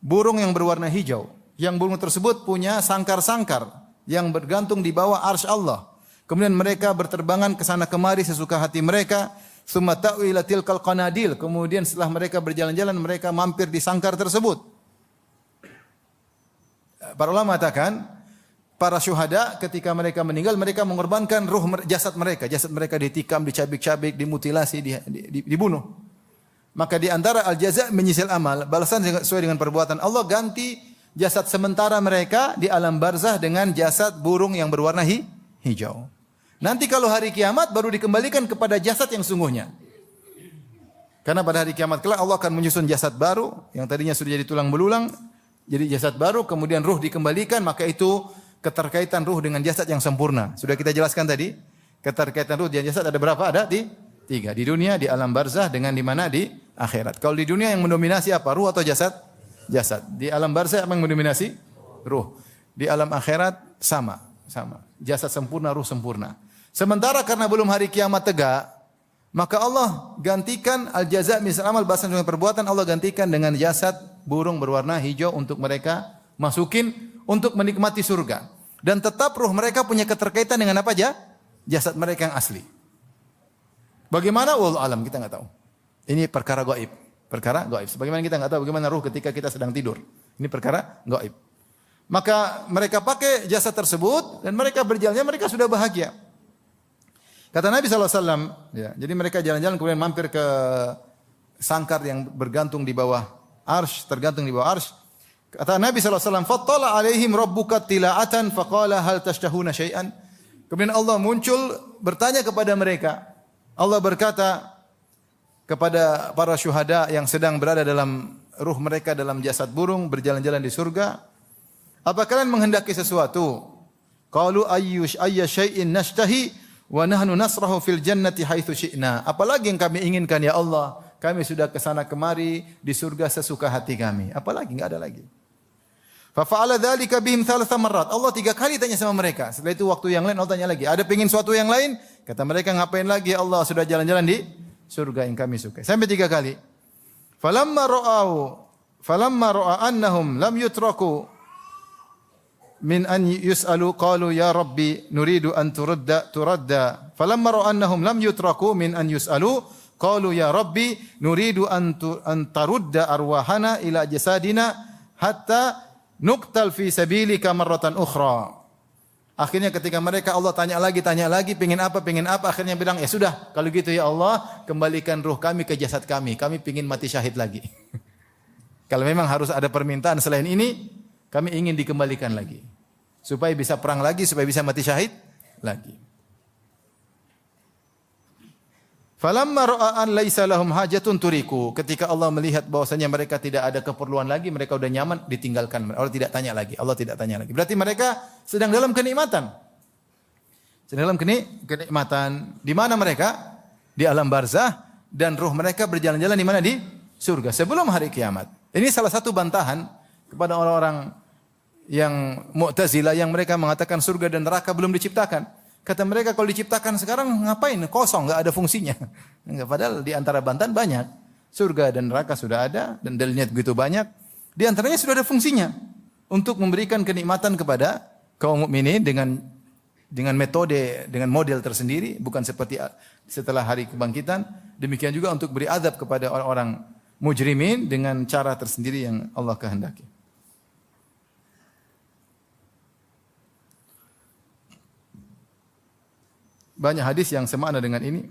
Speaker 1: burung yang berwarna hijau. Yang burung tersebut punya sangkar-sangkar yang bergantung di bawah arsy Allah. Kemudian mereka berterbangan ke sana kemari sesuka hati mereka. Summa ta'wila tilkal qanadil. Kemudian setelah mereka berjalan-jalan, mereka mampir di sangkar tersebut. Para ulama mengatakan, para syuhada ketika mereka meninggal, mereka mengorbankan jasad mereka. Jasad mereka ditikam, dicabik-cabik, dimutilasi, dibunuh. Maka di antara al-jaza' menyisil amal, balasan sesuai dengan perbuatan Allah, ganti jasad sementara mereka di alam barzah dengan jasad burung yang berwarna hijau. Nanti kalau hari kiamat baru dikembalikan kepada jasad yang sungguhnya. Karena pada hari kiamat kelak Allah akan menyusun jasad baru yang tadinya sudah jadi tulang belulang, jadi jasad baru, kemudian ruh dikembalikan, maka itu keterkaitan ruh dengan jasad yang sempurna. Sudah kita jelaskan tadi, keterkaitan ruh dengan jasad ada berapa? Ada tiga. Di dunia, di alam barzah, dengan di mana? Di akhirat. Kalau di dunia yang mendominasi apa? Ruh atau jasad? Jasad. Di alam barzah apa yang mendominasi? Ruh. Di alam akhirat sama. Jasad sempurna, ruh sempurna. Sementara karena belum hari kiamat tegak, maka Allah gantikan al-jaza' misal amal, balasan dengan perbuatan, Allah gantikan dengan jasad burung berwarna hijau untuk mereka masukin untuk menikmati surga. Dan tetap ruh mereka punya keterkaitan dengan apa aja? Jasad mereka yang asli. Bagaimana? Wallahu alam, kita enggak tahu. Ini perkara gaib. Perkara gaib. Sebagaimana kita enggak tahu bagaimana ruh ketika kita sedang tidur. Ini perkara gaib. Maka mereka pakai jasad tersebut dan mereka berjalan, mereka sudah bahagia. Kata Nabi SAW, ya, jadi mereka jalan-jalan kemudian mampir ke sangkar yang bergantung di bawah arsy, tergantung di bawah arsy. Kata Nabi SAW, fattala alaihim rabbuka tila'atan faqala hal tashtahuna syai'an. Kemudian Allah muncul bertanya kepada mereka. Allah berkata kepada para syuhada yang sedang berada dalam ruh mereka dalam jasad burung berjalan-jalan di surga, apa kalian menghendaki sesuatu? Qalu ayya syai'in nashtahi wa nahnu nasrahu fil jannati haitsu syi'na. Apalagi yang kami inginkan ya Allah? Kami sudah ke sana kemari di surga sesuka hati kami. Apalagi? Enggak ada lagi. Fa fa'ala dzalika bihim thalatha marrat. Allah 3 kali tanya sama mereka. Setelah itu waktu yang lain Allah tanya lagi. Ada pengin suatu yang lain? Kata mereka, ngapain lagi ya Allah? Sudah jalan-jalan di surga yang kami suka. Sampai 3 kali. Falamma ra'a annahum lam yutraku min an yus'alu qalu ya rabbi nuridu an turadda falamma ra'a annahum lam yutraku min an yus'alu qalu ya rabbi nuridu an tarudda arwahana ila jasadina hatta nuqtal fi sabilika marratan ukhra. Akhirnya ketika mereka Allah tanya lagi pengin apa akhirnya bilang ya sudah kalau gitu ya Allah kembalikan ruh kami ke jasad kami pengin mati syahid lagi. Kalau memang harus ada permintaan selain ini, kami ingin dikembalikan lagi. supaya bisa perang lagi, supaya bisa mati syahid lagi. Falamma ra'a an laisa lahum hajatun turiku. Ketika Allah melihat bahwasanya mereka tidak ada keperluan lagi, mereka sudah nyaman, ditinggalkan. Allah tidak tanya lagi. Allah tidak tanya lagi. Berarti mereka sedang dalam kenikmatan. Sedang dalam kenikmatan. Di mana mereka? Di alam barzah, dan ruh mereka berjalan-jalan di mana? Di surga sebelum hari kiamat. Ini salah satu bantahan kepada orang-orang yang Mu'tazilah yang mereka mengatakan surga dan neraka belum diciptakan. Kata mereka kalau diciptakan sekarang ngapain? Kosong, enggak ada fungsinya. Padahal di antara bantahan banyak. Surga dan neraka sudah ada dan dalilnya begitu banyak. Di antaranya sudah ada fungsinya untuk memberikan kenikmatan kepada kaum mukminin dengan metode, dengan model tersendiri, bukan seperti setelah hari kebangkitan. Demikian juga untuk beri azab kepada orang-orang mujrimin dengan cara tersendiri yang Allah kehendaki. Banyak hadis yang semakna dengan ini.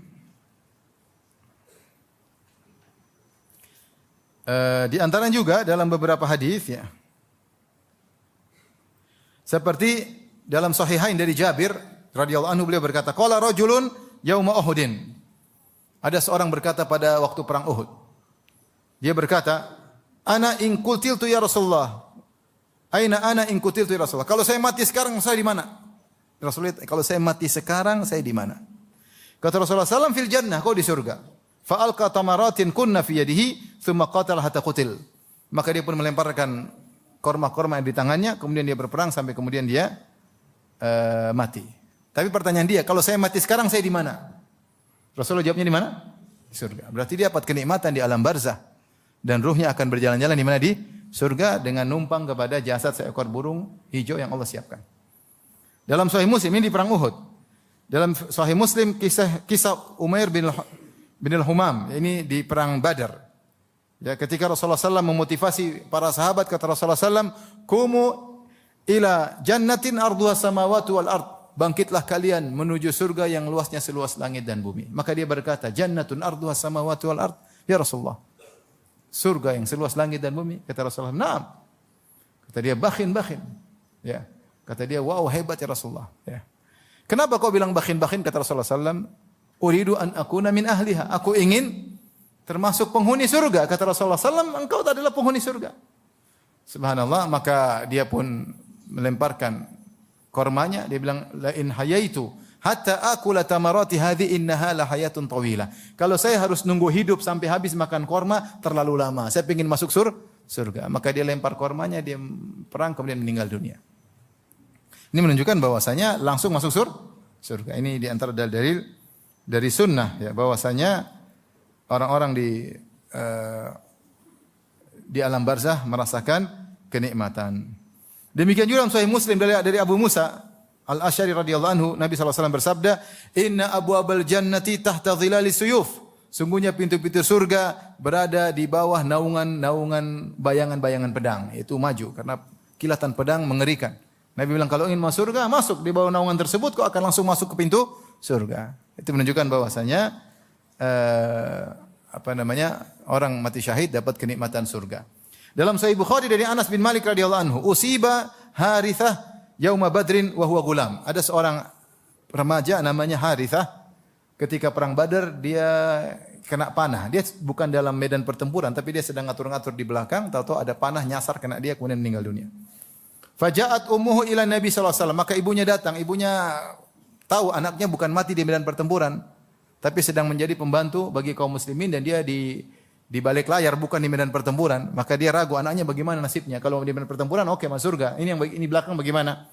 Speaker 1: Di antaranya juga dalam beberapa hadis ya. Seperti dalam Sahihain dari Jabir radhiyallahu anhu, beliau berkata, qala rajulun yauma Uhudin. Ada seorang berkata pada waktu perang Uhud. Dia berkata, ana in qutiltu ya Rasulullah. Aina ana in qutiltu ya Rasulullah. Kalau saya mati sekarang, saya di mana? Rasulullah, kalau saya mati sekarang, saya di mana? Kata Rasulullah SAW, fil jannah, kau di surga. Fa'alqa tamaratin kunna fi yadihi, thumma qatala hatta qutil. Maka dia pun melemparkan korma-korma yang di tangannya, kemudian dia berperang sampai kemudian dia mati. Tapi pertanyaan dia, kalau saya mati sekarang, saya di mana? Rasulullah jawabnya di mana? Di surga. Berarti dia dapat kenikmatan di alam barzah. Dan ruhnya akan berjalan-jalan di mana? Di surga dengan numpang kepada jasad seekor burung hijau yang Allah siapkan. Dalam Sahih Muslim, ini di perang Uhud. Dalam Sahih Muslim kisah Umair bin al-Humam, ini di perang Badar. Ya, ketika Rasulullah SAW memotivasi para sahabat, kata Rasulullah SAW, "Kumu ila jannatin arduha samawati wal ard." Bangkitlah kalian menuju surga yang luasnya seluas langit dan bumi. Maka dia berkata, "Jannatun arduha samawati wal ard." Ya Rasulullah, surga yang seluas langit dan bumi. Kata Rasulullah, "Na'am." Kata dia, "Bakhin." Ya. Kata dia, wow, hebat ya Rasulullah. Ya. Kenapa kau bilang bakhin? Kata Rasulullah SAW, uridu an akuna min ahliha. Aku ingin termasuk penghuni surga. Kata Rasulullah SAW, engkau adalah penghuni surga. Subhanallah, maka dia pun melemparkan kormanya. Dia bilang, la in hayaitu hatta akula tamarati hadhi innaha la hayatun tawila. Kalau saya harus nunggu hidup sampai habis makan korma, terlalu lama. Saya ingin masuk surga. Maka dia lempar kormanya, dia perang, kemudian meninggal dunia. Ini menunjukkan bahwasanya langsung masuk surga. Ini di antara dalil dari sunnah ya, bahwasanya orang-orang di alam barzah merasakan kenikmatan. Demikian juga dalam Sahih Muslim dari Abu Musa Al-Asy'ari radhiyallahu anhu, Nabi SAW bersabda, "Inna abwabal jannati tahta dhilali suyuf." Sungguhnya pintu-pintu surga berada di bawah naungan bayangan-bayangan pedang. Itu maju karena kilatan pedang mengerikan. Nabi bilang kalau ingin masuk surga, masuk di bawah naungan tersebut, kau akan langsung masuk ke pintu surga. Itu menunjukkan bahwasanya orang mati syahid dapat kenikmatan surga. Dalam Sahih Bukhari dari Anas bin Malik radhiyallahu anhu, usiba Harithah yauma Badrin wa huwa gulam. Ada seorang remaja namanya Harithah, ketika perang Badar dia kena panah. Dia bukan dalam medan pertempuran, tapi dia sedang ngatur-ngatur di belakang, tahu-tahu ada panah nyasar kena dia, kemudian meninggal dunia. Faja'at ummuhu ila Nabi sallallahu alaihi wasallam, maka ibunya datang. Ibunya tahu anaknya bukan mati di medan pertempuran, tapi sedang menjadi pembantu bagi kaum muslimin, dan dia di balik layar, bukan di medan pertempuran. Maka dia ragu anaknya bagaimana nasibnya. Kalau di medan pertempuran oke, masuk surga. Ini belakang bagaimana?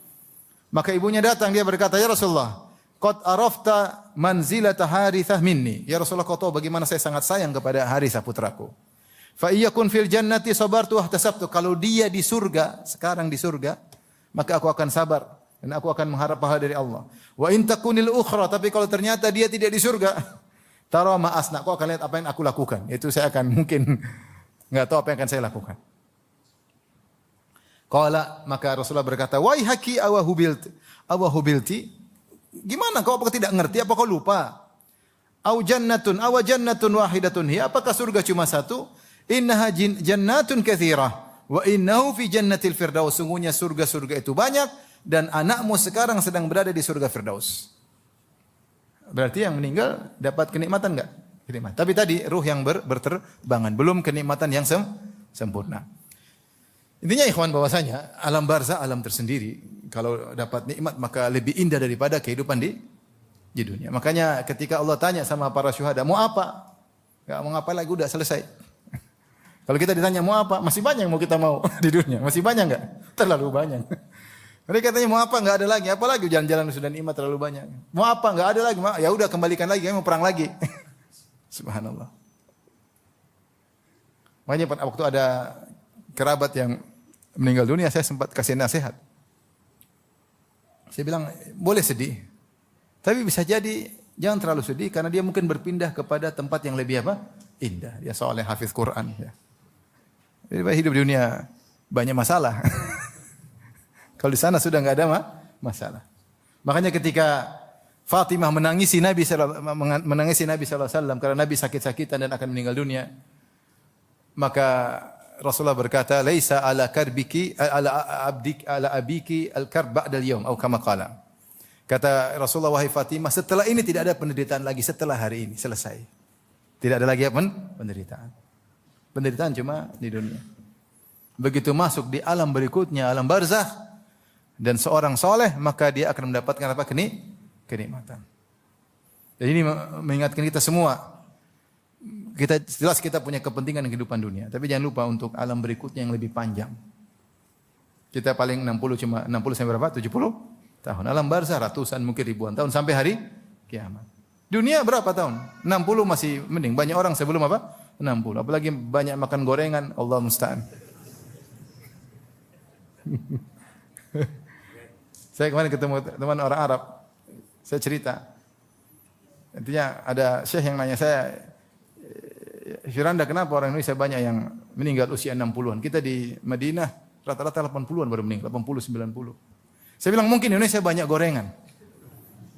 Speaker 1: Maka ibunya datang, dia berkata, "Ya Rasulullah, qad arafta manzilata Harithah minni." Ya Rasulullah, kau tahu bagaimana saya sangat sayang kepada Harithah putraku. Fa iyakun fil jannati sabartu wahtasabtu. Kalau dia di surga, sekarang di surga, maka aku akan sabar dan aku akan mengharap pahala dari Allah. Wa in takunil ukhra, tapi kalau ternyata dia tidak di surga, tara ma asna, aku akan lihat apa yang aku lakukan. Itu saya akan mungkin enggak tahu apa yang akan saya lakukan. Qala, maka Rasulullah berkata, "Waihaki awahubilti?" Gimana kau, apakah tidak ngerti, apa kau lupa? Aw jannatun wahidatun hiya, apakah surga cuma satu? Innaha jannatun katsirah wa innahu fi jannatil firdaus. Sungguhnya surga-surga itu banyak dan anakmu sekarang sedang berada di surga Firdaus. Berarti yang meninggal dapat kenikmatan enggak? Kenikmatan. Tapi tadi ruh yang berterbangan, belum kenikmatan yang sempurna. Intinya ikhwan bahwasanya alam barzah alam tersendiri. Kalau dapat nikmat maka lebih indah daripada kehidupan di dunia. Makanya ketika Allah tanya sama para syuhada, mau apa? Enggak mau ngapa lagi, udah selesai. Kalau kita ditanya mau apa? Masih banyak yang mau kita mau di dunia. Masih banyak enggak? Terlalu banyak. Mereka katanya mau apa? Enggak ada lagi. Apalagi jalan-jalan sudah nikmat terlalu banyak. Mau apa? Enggak ada lagi. Ya udah kembalikan lagi, kami mau perang lagi. Subhanallah. Makanya waktu ada kerabat yang meninggal dunia, saya sempat kasih nasihat. Saya bilang, boleh sedih. Tapi bisa jadi jangan terlalu sedih karena dia mungkin berpindah kepada tempat yang lebih apa? Indah. Dia soleh, hafiz Quran. Ya. Jadi hidup di dunia banyak masalah. Kalau di sana sudah enggak ada masalah. Makanya ketika Fatimah menangisi Nabi SAW karena Nabi sakit-sakitan dan akan meninggal dunia, maka Rasulullah berkata, "Laisa ala karbiki ala abiki al-karb ba'dal yaum," atau kama qala. Kata Rasulullah, wahai Fatimah, setelah ini tidak ada penderitaan lagi, setelah hari ini selesai. Tidak ada lagi apa? Penderitaan. Penderitaan cuma di dunia. Begitu masuk di alam berikutnya, alam barzakh, dan seorang soleh, maka dia akan mendapatkan apa? Kenikmatan. Jadi ini mengingatkan kita semua. Kita jelas kita punya kepentingan di kehidupan dunia, tapi jangan lupa untuk alam berikutnya yang lebih panjang. Kita paling 60 sampai berapa? 70 tahun. Alam barzakh ratusan mungkin ribuan tahun sampai hari kiamat. Dunia berapa tahun? 60 masih mending. Banyak orang sebelum apa? 60. Apalagi banyak makan gorengan, Allah musta'an. Saya kemarin ketemu teman orang Arab. Saya cerita. Intinya ada syekh yang nanya saya, Firanda, kenapa orang Indonesia banyak yang meninggal usia 60-an? Kita di Madinah rata-rata 80-an baru meninggal, 80, 90. Saya bilang mungkin Indonesia banyak gorengan.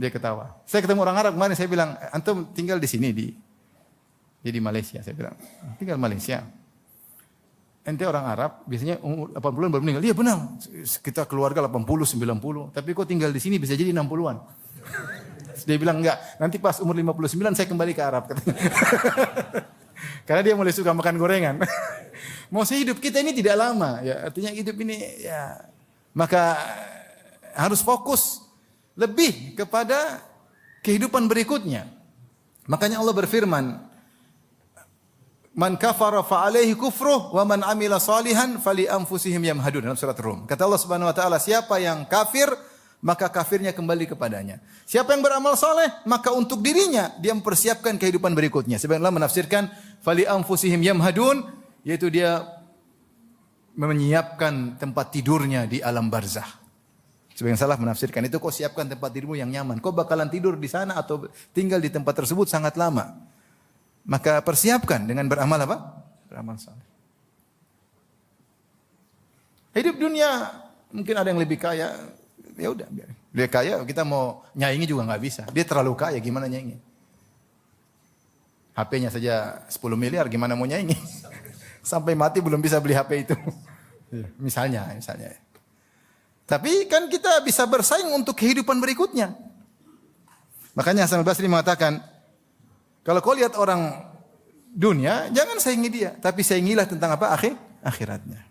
Speaker 1: Dia ketawa. Saya ketemu orang Arab kemarin, saya bilang, antum tinggal di sini di Malaysia. Saya bilang, tinggal Malaysia. Ente orang Arab, biasanya umur 80-an baru meninggal. Iya benar, kita keluarga 80, 90. Tapi kok tinggal di sini bisa jadi 60-an. Dia bilang enggak, nanti pas umur 59 saya kembali ke Arab. Karena dia mulai suka makan gorengan. Mau saya hidup kita ini tidak lama. Ya, artinya hidup ini ya, maka harus fokus lebih kepada kehidupan berikutnya. Makanya Allah berfirman, "Man kafara fa alaihi kufruh wa man amila salihan fali anfusihim yamhadun." Dalam surat Rum. Kata Allah Subhanahu wa taala, siapa yang kafir maka kafirnya kembali kepadanya. Siapa yang beramal saleh maka untuk dirinya dia mempersiapkan kehidupan berikutnya. Sebagian Allah menafsirkan fali anfusihim yamhadun, yaitu dia menyiapkan tempat tidurnya di alam barzakh. Sebagian salah menafsirkan itu, kau siapkan tempat tidurmu yang nyaman. Kau bakalan tidur di sana atau tinggal di tempat tersebut sangat lama. Maka persiapkan dengan beramal apa? Beramal saleh. Hidup dunia mungkin ada yang lebih kaya, ya udah biar. Dia kaya, kita mau nyaingi juga nggak bisa. Dia terlalu kaya, gimana nyaingi? HP-nya saja 10 miliar, gimana mau nyaingi? Sampai mati belum bisa beli HP itu. Misalnya. Tapi kan kita bisa bersaing untuk kehidupan berikutnya. Makanya Hasan al-Basri mengatakan, kalau kau lihat orang dunia, jangan saingi dia, tapi saingilah tentang apa? Akhiratnya.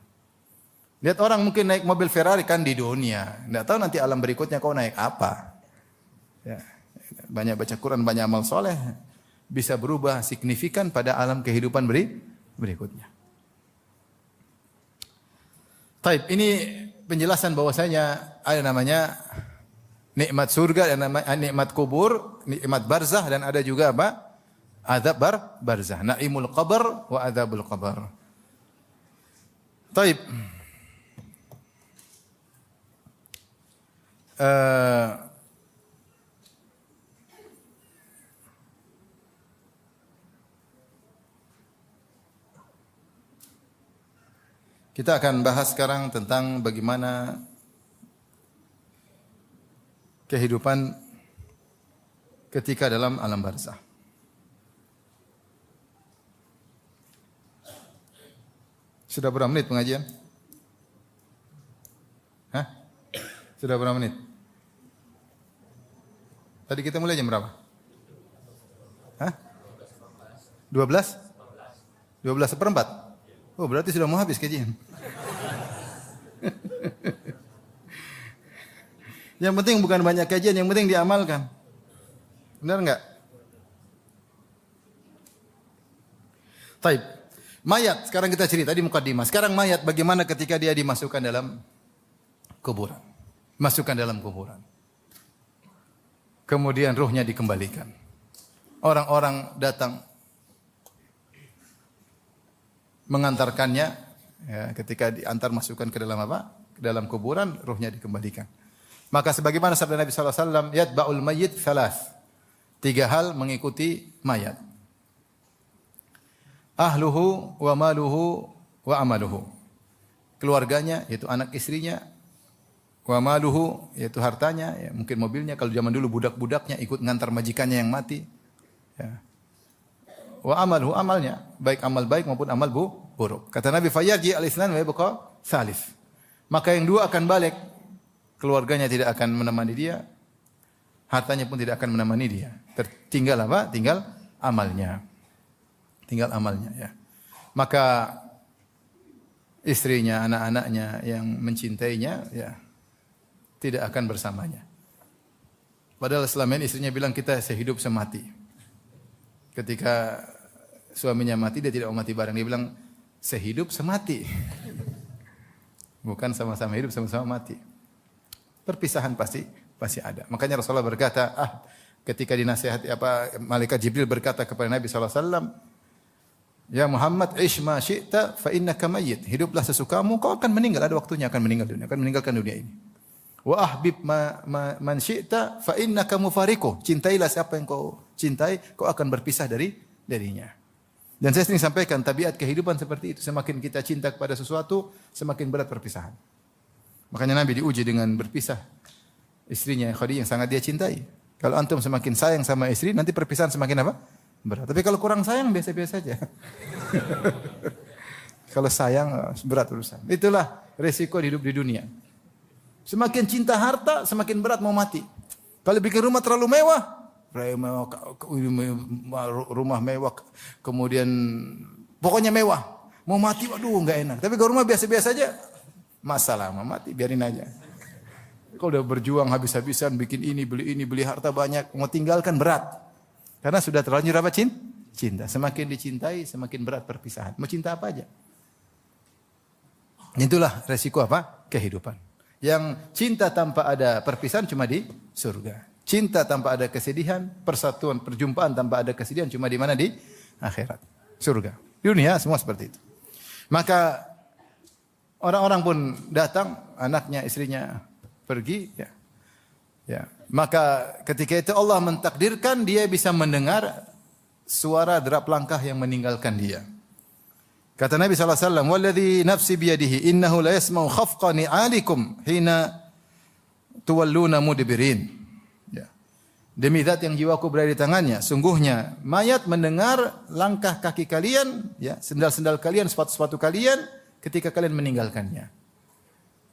Speaker 1: Lihat orang mungkin naik mobil Ferrari kan di dunia, enggak tahu nanti alam berikutnya kau naik apa. Ya, banyak baca Quran, banyak amal soleh, bisa berubah signifikan pada alam kehidupan berikutnya. Taib, ini penjelasan bahwasanya ada namanya nikmat surga dan nikmat kubur, nikmat barzah, dan ada juga apa? Azab barzah, naimul qabr wa adzabul qabr. Taib. Kita akan bahas sekarang tentang bagaimana kehidupan ketika dalam alam barzakh. Sudah berapa menit pengajian? Hah? Sudah berapa menit? Tadi kita mulai jam berapa? Hah? 12? 12 seperempat? Oh, berarti sudah mau habis kajian. Yang penting bukan banyak kajian, yang penting diamalkan. Benar enggak? Taib. Mayat, sekarang kita cerita tadi mukadimah. Sekarang mayat bagaimana ketika dia dimasukkan dalam kuburan. Masukkan dalam kuburan. Kemudian ruhnya dikembalikan. Orang-orang datang mengantarkannya, ya, ketika diantar masukkan ke dalam apa? Ke dalam kuburan, ruhnya dikembalikan. Maka sebagaimana sabda Nabi sallallahu alaihi wasallam, yatba'ul mayyit thalath. 3 hal mengikuti mayat. Ahluhu wa maluhu wa amaluhu. Keluarganya yaitu anak istrinya, wa maluhu yaitu hartanya, ya, mungkin mobilnya, kalau zaman dulu budak-budaknya ikut ngantar majikannya yang mati. Ya. Wa amaluhu, amalnya, baik amal baik maupun amal buruk. Kata Nabi fayarji al-itsnan wa yabqa tsalits. Maka yang dua akan balik, keluarganya tidak akan menemani dia, hartanya pun tidak akan menemani dia. Tertinggal apa? Tinggal amalnya. Tinggal amalnya, ya. Maka istrinya, anak-anaknya yang mencintainya, ya, tidak akan bersamanya. Padahal selama ini istrinya bilang kita sehidup semati. Ketika suaminya mati, dia tidak mau mati bareng. Dia bilang sehidup semati. Bukan sama-sama hidup, sama-sama mati. Perpisahan pasti ada. Makanya Rasulullah berkata, ketika dinasihati malaikat Jibril berkata kepada Nabi sallallahu alaihi wasallam, "Ya Muhammad, ish ma syi'ta fa innaka mayyit." Hiduplah sesukamu, kau akan meninggal, ada waktunya akan meninggal dunia, akan meninggalkan dunia ini. Wa ahbib man syi'ta fa innaka mufariquh. Cintailah siapa yang kau cintai, kau akan berpisah darinya. Dan saya sering sampaikan tabiat kehidupan seperti itu. Semakin kita cinta kepada sesuatu, semakin berat perpisahan. Makanya Nabi diuji dengan berpisah istrinya Khadijah yang sangat dia cintai. Kalau antum semakin sayang sama istri, nanti perpisahan semakin apa? Berat. Tapi kalau kurang sayang biasa-biasa saja. Kalau sayang berat urusan. Itulah resiko hidup di dunia. Semakin cinta harta, semakin berat mau mati. Kalau bikin rumah terlalu mewah, rumah mewah, kemudian pokoknya mewah. Mau mati, waduh enggak enak. Tapi kalau rumah biasa-biasa saja, masalah mau mati, biarin aja. Kalau udah berjuang habis-habisan, bikin ini, beli harta banyak, mau tinggalkan berat. Karena sudah terlanjur apa? Cinta. Semakin dicintai, semakin berat perpisahan. Mau cinta apa aja. Itulah resiko apa? Kehidupan. Yang cinta tanpa ada perpisahan cuma di surga. Cinta tanpa ada kesedihan, persatuan, perjumpaan tanpa ada kesedihan cuma di mana? Di akhirat. Surga. Di dunia semua seperti itu. Maka orang-orang pun datang, anaknya, istrinya pergi, ya. Ya. Maka ketika itu Allah mentakdirkan dia bisa mendengar suara derap langkah yang meninggalkan dia. Kata Nabi sallallahu alaihi wasallam, "Walladzi nafsi biyadihi innahu la yasma'u khafqa ni'alikum hina tuwalluna mudbirin." Ya. Demi zat yang jiwaku berada di tangannya, sungguhnya mayat mendengar langkah kaki kalian, ya, sendal-sendal kalian, sepatu-sepatu kalian ketika kalian meninggalkannya.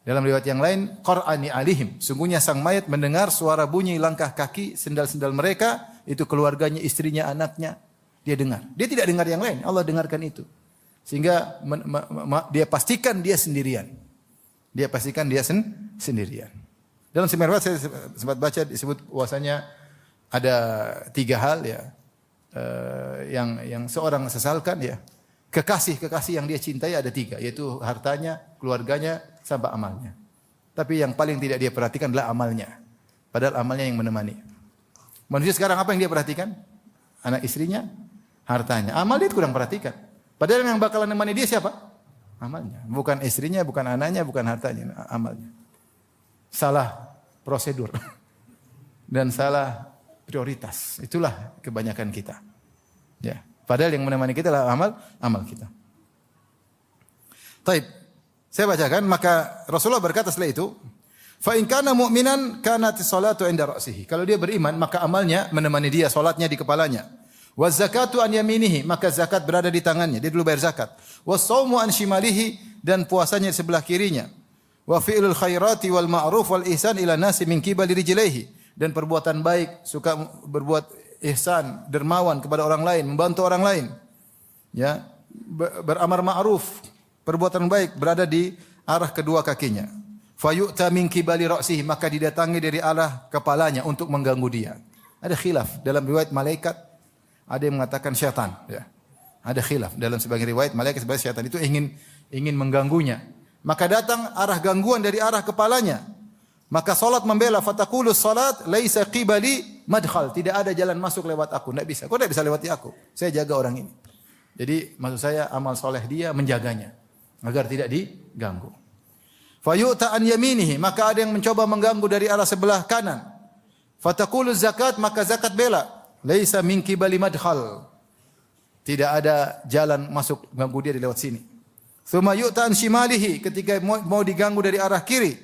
Speaker 1: Dalam riwayat yang lain, qara'ani alihim. Sungguhnya sang mayat mendengar suara bunyi langkah kaki, sendal-sendal mereka, itu keluarganya, istrinya, anaknya. Dia dengar. Dia tidak dengar yang lain, Allah dengarkan itu. Sehingga dia pastikan dia sendirian. Dia pastikan dia sendirian. Dalam riwayat saya sempat baca disebut bahwasanya ada 3 hal, ya, yang seorang sesalkan, ya. Kekasih yang dia cintai ada 3, yaitu hartanya, keluarganya, sampai amalnya. Tapi yang paling tidak dia perhatikan adalah amalnya. Padahal amalnya yang menemani. Manusia sekarang apa yang dia perhatikan? Anak istrinya, hartanya. Amal dia kurang perhatikan. Padahal yang bakalan menemani dia siapa? Amalnya. Bukan istrinya, bukan anaknya, bukan hartanya, amalnya. Salah prosedur. Dan salah prioritas. Itulah kebanyakan kita. Ya. Padahal yang menemani kita adalah amal kita. Taib. Saya bacakan, maka Rasulullah berkata setelah itu, fa in kana mu'minan kanat sholatu 'inda ra'sihi. Kalau dia beriman, maka amalnya menemani dia, salatnya di kepalanya. Wa zakatu an yaminihi, maka zakat berada di tangannya, dia dulu bayar zakat. Wa shaumu an shimalihi, dan puasanya di sebelah kirinya. wa fi'lul khairati wal ma'ruf wal ihsan ila nasi min qibali rijlaihi, dan perbuatan baik, suka berbuat ihsan, dermawan kepada orang lain, membantu orang lain. Ya, beramar ma'ruf, perbuatan baik berada di arah kedua kakinya. Fayu'ta min qibali ra'sihi, maka didatangi dari arah kepalanya untuk mengganggu dia. Ada khilaf dalam riwayat malaikat, ada yang mengatakan syaitan, ya. Ada khilaf dalam sebagian riwayat malaikat sebagai syaitan itu ingin mengganggunya. Maka datang arah gangguan dari arah kepalanya. Maka salat membela, fataqulu salat laisa qibali madkhal, tidak ada jalan masuk lewat aku, enggak bisa. Kau enggak bisa lewati aku. Saya jaga orang ini. Jadi maksud saya amal soleh dia menjaganya agar tidak diganggu. Fayu'ta an yaminihi, maka ada yang mencoba mengganggu dari arah sebelah kanan. Fataqulu zakat, maka zakat bela, laisa min qibali madkhal. Tidak ada jalan masuk ganggu dia di lewat sini. Tsumma yu'ta an shimalihi, ketika mau diganggu dari arah kiri,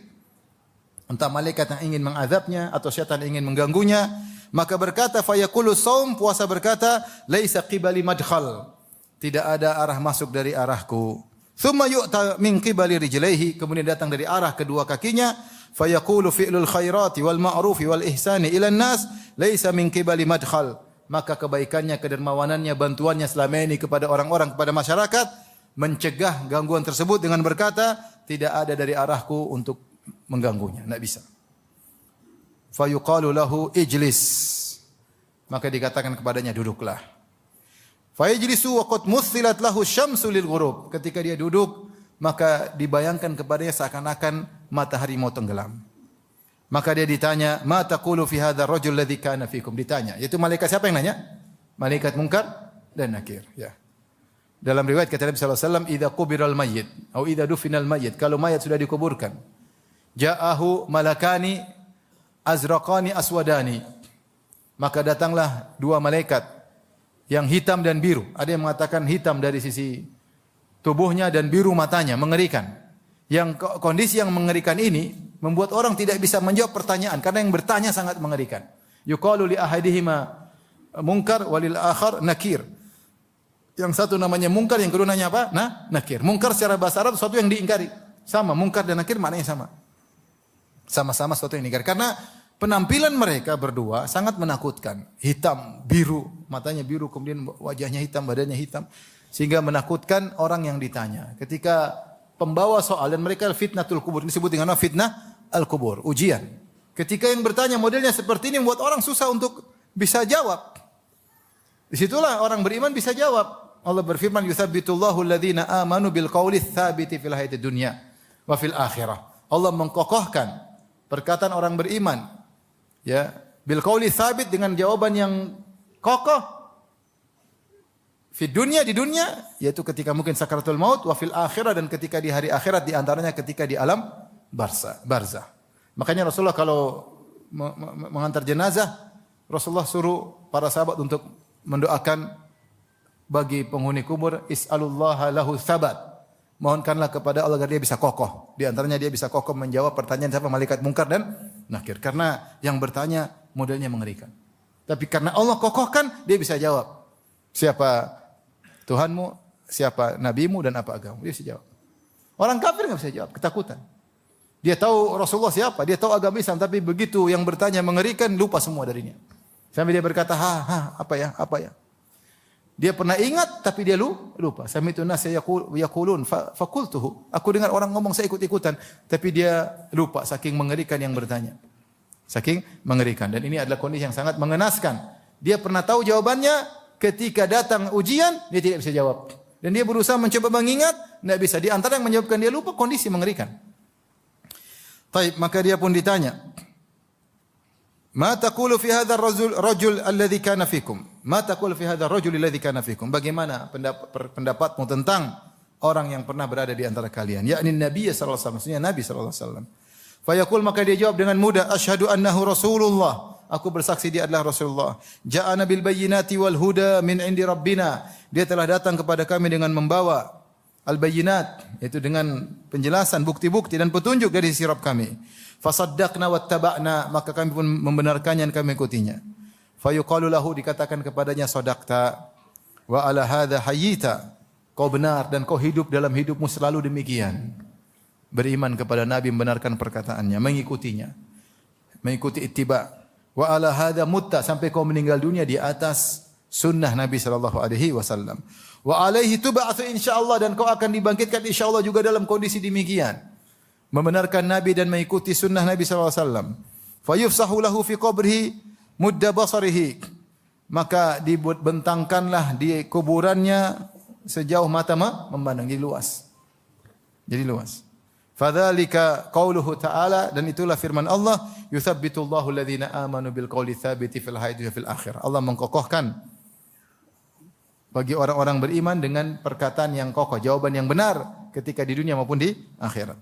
Speaker 1: entah malaikat yang ingin mengazabnya atau syaitan yang ingin mengganggunya, maka berkata fayaqulu shaum, puasa berkata laisa qibali madkhal, tidak ada arah masuk dari arahku. Tsumma yu'ta min qibali rijlaihi, kemudian datang dari arah kedua kakinya, fayaqulu fi'lul khairati wal ma'rufi wal ihsani ila nas laisa min qibali madkhal, maka kebaikannya, kedermawanannya, bantuannya selama ini kepada orang-orang, kepada masyarakat, mencegah gangguan tersebut dengan berkata, tidak ada dari arahku untuk mengganggunya, tidak bisa. Fayuqalu lahu ijlis, maka dikatakan kepadanya duduklah. Fayajlisu wa qad muthilat lahu syamsu lil ghurub, ketika dia duduk maka dibayangkan kepadanya seakan-akan matahari mau tenggelam. Maka dia ditanya, "Ma taqulu fi hadzal rajul ladzi kana fikum?" Ditanya, yaitu malaikat siapa yang nanya? Malaikat Munkar dan Nakir, ya. Dalam riwayat kata Nabi sallallahu alaihi wasallam, "Idza qubiral mayyit atau idza dufinal mayyit", kalau mayat sudah dikuburkan, ja'ahu malakani azraqani aswadani, maka datanglah dua malaikat yang hitam dan biru. Ada yang mengatakan hitam dari sisi tubuhnya dan biru matanya, mengerikan. Yang kondisi yang mengerikan ini membuat orang tidak bisa menjawab pertanyaan karena yang bertanya sangat mengerikan. Yuqalu li ahadihima Munkar walil akhar Nakir. Yang satu namanya Munkar, yang kedua namanya apa? Nakir. Munkar secara bahasa Arab sesuatu yang diingkari. Sama, Munkar dan Nakir maknanya sama. Sama-sama sesuatu yang diingkari. Karena penampilan mereka berdua sangat menakutkan. Hitam, biru, matanya biru, kemudian wajahnya hitam, badannya hitam. Sehingga menakutkan orang yang ditanya. Ketika pembawa soal, dan mereka fitnatul kubur, ini disebut dengan fitnah al-kubur, ujian. Ketika yang bertanya modelnya seperti ini membuat orang susah untuk bisa jawab. Disitulah orang beriman bisa jawab. Allah berfirman, "Yutsabbitullahu alladhina amanu bil qawli tsabiti fil hayatid dunya wa fil akhirah." Allah mengkokohkan perkataan orang beriman, ya, bil qawli tsabit, dengan jawaban yang kokoh. Di dunia, yaitu ketika mungkin sakaratul maut, wa fil akhirah, dan ketika di hari akhirat, di antaranya ketika di alam barzah. Makanya Rasulullah kalau mengantar jenazah, Rasulullah suruh para sahabat untuk mendoakan bagi penghuni kubur, is'alullaha lahu tsabat. Mohonkanlah kepada Allah agar dia bisa kokoh. Di antaranya dia bisa kokoh menjawab pertanyaan siapa? Malaikat Munkar dan Nakir. Karena yang bertanya modelnya mengerikan. Tapi karena Allah kokohkan, dia bisa jawab. Siapa Tuhanmu, siapa nabimu, dan apa agama? Dia bisa jawab. Orang kafir enggak bisa jawab, ketakutan. Dia tahu Rasulullah siapa, dia tahu agama Islam, tapi begitu yang bertanya mengerikan, lupa semua darinya. Sampai dia berkata, apa ya? Dia pernah ingat, tapi dia lupa. Sami'tu nas yaqulun faqultuhu. Aku dengar orang ngomong, saya ikut-ikutan, tapi dia lupa saking mengerikan yang bertanya. Saking mengerikan, dan ini adalah kondisi yang sangat mengenaskan. Dia pernah tahu jawabannya, ketika datang ujian, dia tidak bisa jawab. Dan dia berusaha mencoba mengingat, tidak bisa. Di antara yang menyebabkan dia lupa, kondisi mengerikan. Taib, maka dia pun ditanya, "Ma taqulu fi hadzal rajul alladhi kana fikum?" Ma taqulu fi hadzal rajul alladhi kana fikum? Bagaimana pendapatmu tentang orang yang pernah berada di antara kalian? Yakni Nabi sallallahu alaihi wasallam, maksudnya Nabi sallallahu alaihi wasallam. Fayaqul, maka dia jawab dengan mudah, "Asyhadu annahu Rasulullah." Aku bersaksi dia adalah Rasulullah. Ja'ana bil bayyinati wal huda min indi rabbina. Dia telah datang kepada kami dengan membawa al-bayyinat, yaitu dengan penjelasan, bukti-bukti dan petunjuk dari sisi Rabb kami. Fasaddaqna wattaba'na, maka kami pun membenarkannya dan kami ikutinya. Fayuqalu lahu, dikatakan kepadanya, "Shadaqta wa ala hadza hayyita." Kau benar dan kau hidup dalam hidupmu selalu demikian. beriman kepada Nabi, membenarkan perkataannya, mengikutinya, mengikuti ittiba. Wa ala hadza mutta, sampai kau meninggal dunia di atas sunnah Nabi sallallahu alaihi wasallam. Wa alaihi tub'atsu insyaallah, dan kau akan dibangkitkan insyaallah juga dalam kondisi demikian. Membenarkan Nabi dan mengikuti sunnah Nabi sallallahu alaihi wasallam. Fayufsahu lahu fi qabrihi mudda basarihi, maka dibentangkanlah di kuburannya sejauh mata memandang, jadi luas. Jadi luas. Fadzalika qauluhu ta'ala, dan itulah firman Allah, yutsabbitullahu alladhina amanu bil qawli tsabiti fil hayati wa fil akhirah. Allah mengkokohkan bagi orang-orang beriman dengan perkataan yang kokoh, jawaban yang benar ketika di dunia maupun di akhirat.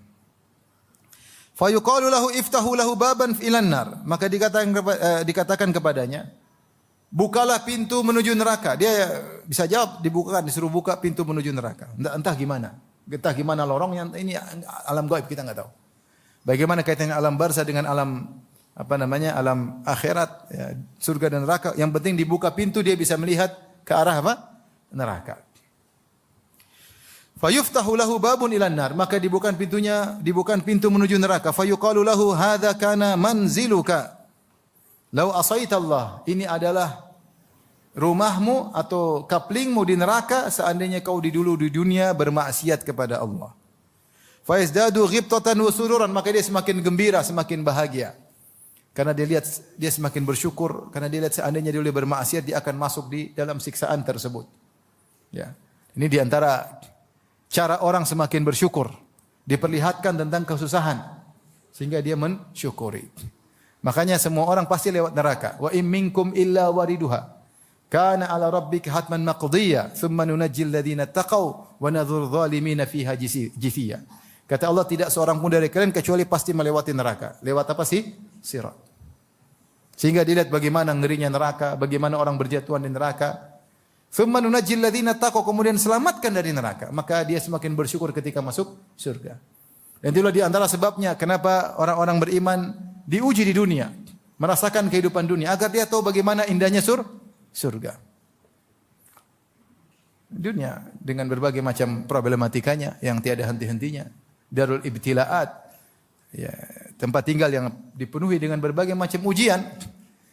Speaker 1: Fa yuqalu lahu iftahu lahu baban ilan nar, maka dikatakan kepadanya, bukalah pintu menuju neraka. Dia bisa jawab, dibukakan, disuruh buka pintu menuju neraka. Entah gimana. Entah gimana lorongnya, ini alam gaib, kita enggak tahu. Bagaimana kaitannya alam barzah dengan alam alam akhirat, ya, surga dan neraka. Yang penting dibuka pintu, dia bisa melihat ke arah apa? Neraka. Fayuftahu lahu babun ilan nar, maka dibuka pintu menuju neraka. Fayuqalu lahu hadza kana manziluka law asaita Allah. Ini adalah rumahmu atau kaplingmu di neraka seandainya kau dulu di dunia bermaksiat kepada Allah. Fa yazdadu ghibtatan wa sururan, maka dia semakin gembira, semakin bahagia. Karena dia semakin bersyukur karena dia lihat seandainya dia bermaksiat, dia akan masuk di dalam siksaan tersebut. Ya. Ini di antara cara orang semakin bersyukur, diperlihatkan tentang kesusahan sehingga dia mensyukuri. Makanya semua orang pasti lewat neraka. Wa in minkum illa wariduha. Kana ala rabbika hatman maqdiyya, thumma nunajjil ladzina taqaw wa nadhur zalimina fiha jithiya. Kata Allah, tidak seorang pun dari kalian kecuali pasti melewati neraka. Lewat apa sih? Sirat. Sehingga dilihat bagaimana ngerinya neraka, bagaimana orang berjatuhan di neraka. Thumma nunajjil ladzina taqaw, kemudian selamatkan dari neraka. Maka dia semakin bersyukur ketika masuk surga. Dan itulah di antara sebabnya kenapa orang-orang beriman diuji di dunia, merasakan kehidupan dunia agar dia tahu bagaimana indahnya surga. Dunia dengan berbagai macam problematikanya yang tiada henti-hentinya. Darul ibtilaat, ya, tempat tinggal yang dipenuhi dengan berbagai macam ujian.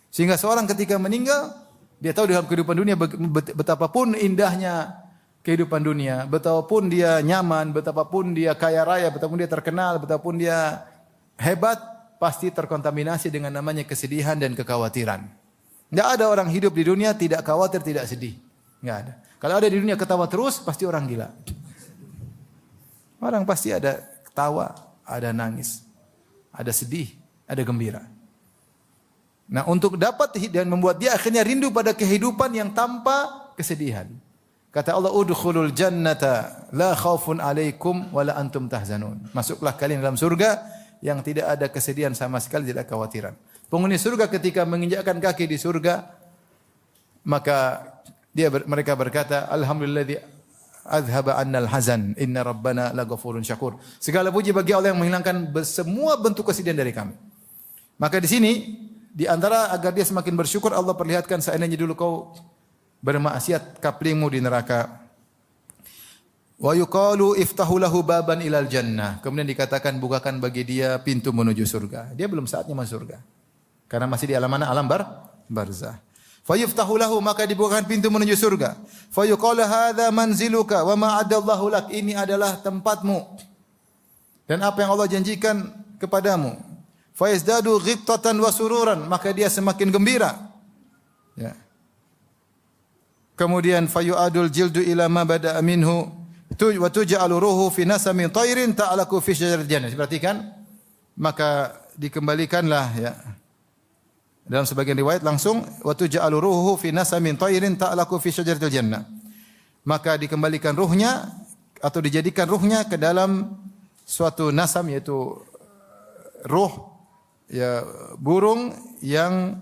Speaker 1: Sehingga seorang ketika meninggal, dia tahu dalam kehidupan dunia betapapun indahnya kehidupan dunia, betapapun dia nyaman, betapapun dia kaya raya, betapapun dia terkenal, betapapun dia hebat, pasti terkontaminasi dengan namanya kesedihan dan kekhawatiran. Tidak ada orang hidup di dunia tidak khawatir, tidak sedih. Tidak ada. Kalau ada di dunia ketawa terus, pasti orang gila. Orang pasti ada ketawa, ada nangis, ada sedih, ada gembira. Nah, untuk dapat dan membuat dia akhirnya rindu pada kehidupan yang tanpa kesedihan. Kata Allah, udkhulul jannata la khaufun alaikum wa la antum tahzanun. Masuklah kalian dalam surga yang tidak ada kesedihan sama sekali, tidak ada kekhawatiran. Penghuni surga ketika menginjakkan kaki di surga, maka mereka berkata, alhamdulilladzi azhaba annal hazan, inna rabbana laghafurun syakur. Segala puji bagi Allah yang menghilangkan semua bentuk kesedihan dari kami. Maka di sini di antara agar dia semakin bersyukur, Allah perlihatkan seandainya dulu kau bermaksiat, kaplingmu di neraka. Wa yuqalu iftahu lahu baban ilal jannah. Kemudian dikatakan bukakan bagi dia pintu menuju surga. Dia belum saatnya masuk surga. Karena masih di alam mana? Alam barzah. Fa yuftahu lahu, maka dibukakan pintu menuju surga. Fa yuqalu hadza manziluka wa ma adallahu lak. Ini adalah tempatmu. Dan apa yang Allah janjikan kepadamu. Fa yazdadu ghibtatan wa sururan, maka dia semakin gembira. Ya. Kemudian fa yu'adul jildu ila ma bada'a minhu wa tuj'alu ruhu fi nasamin tayrin ta'laku fi syajaril jannah. Perhatikan, maka dikembalikanlah, ya. Dalam sebagian riwayat langsung wa tuj'alu ruhu fi nasamin tayrin ta'laku fi syajaril jannah. Maka dikembalikan ruhnya atau dijadikan ruhnya ke dalam suatu nasam, yaitu ruh, ya, burung yang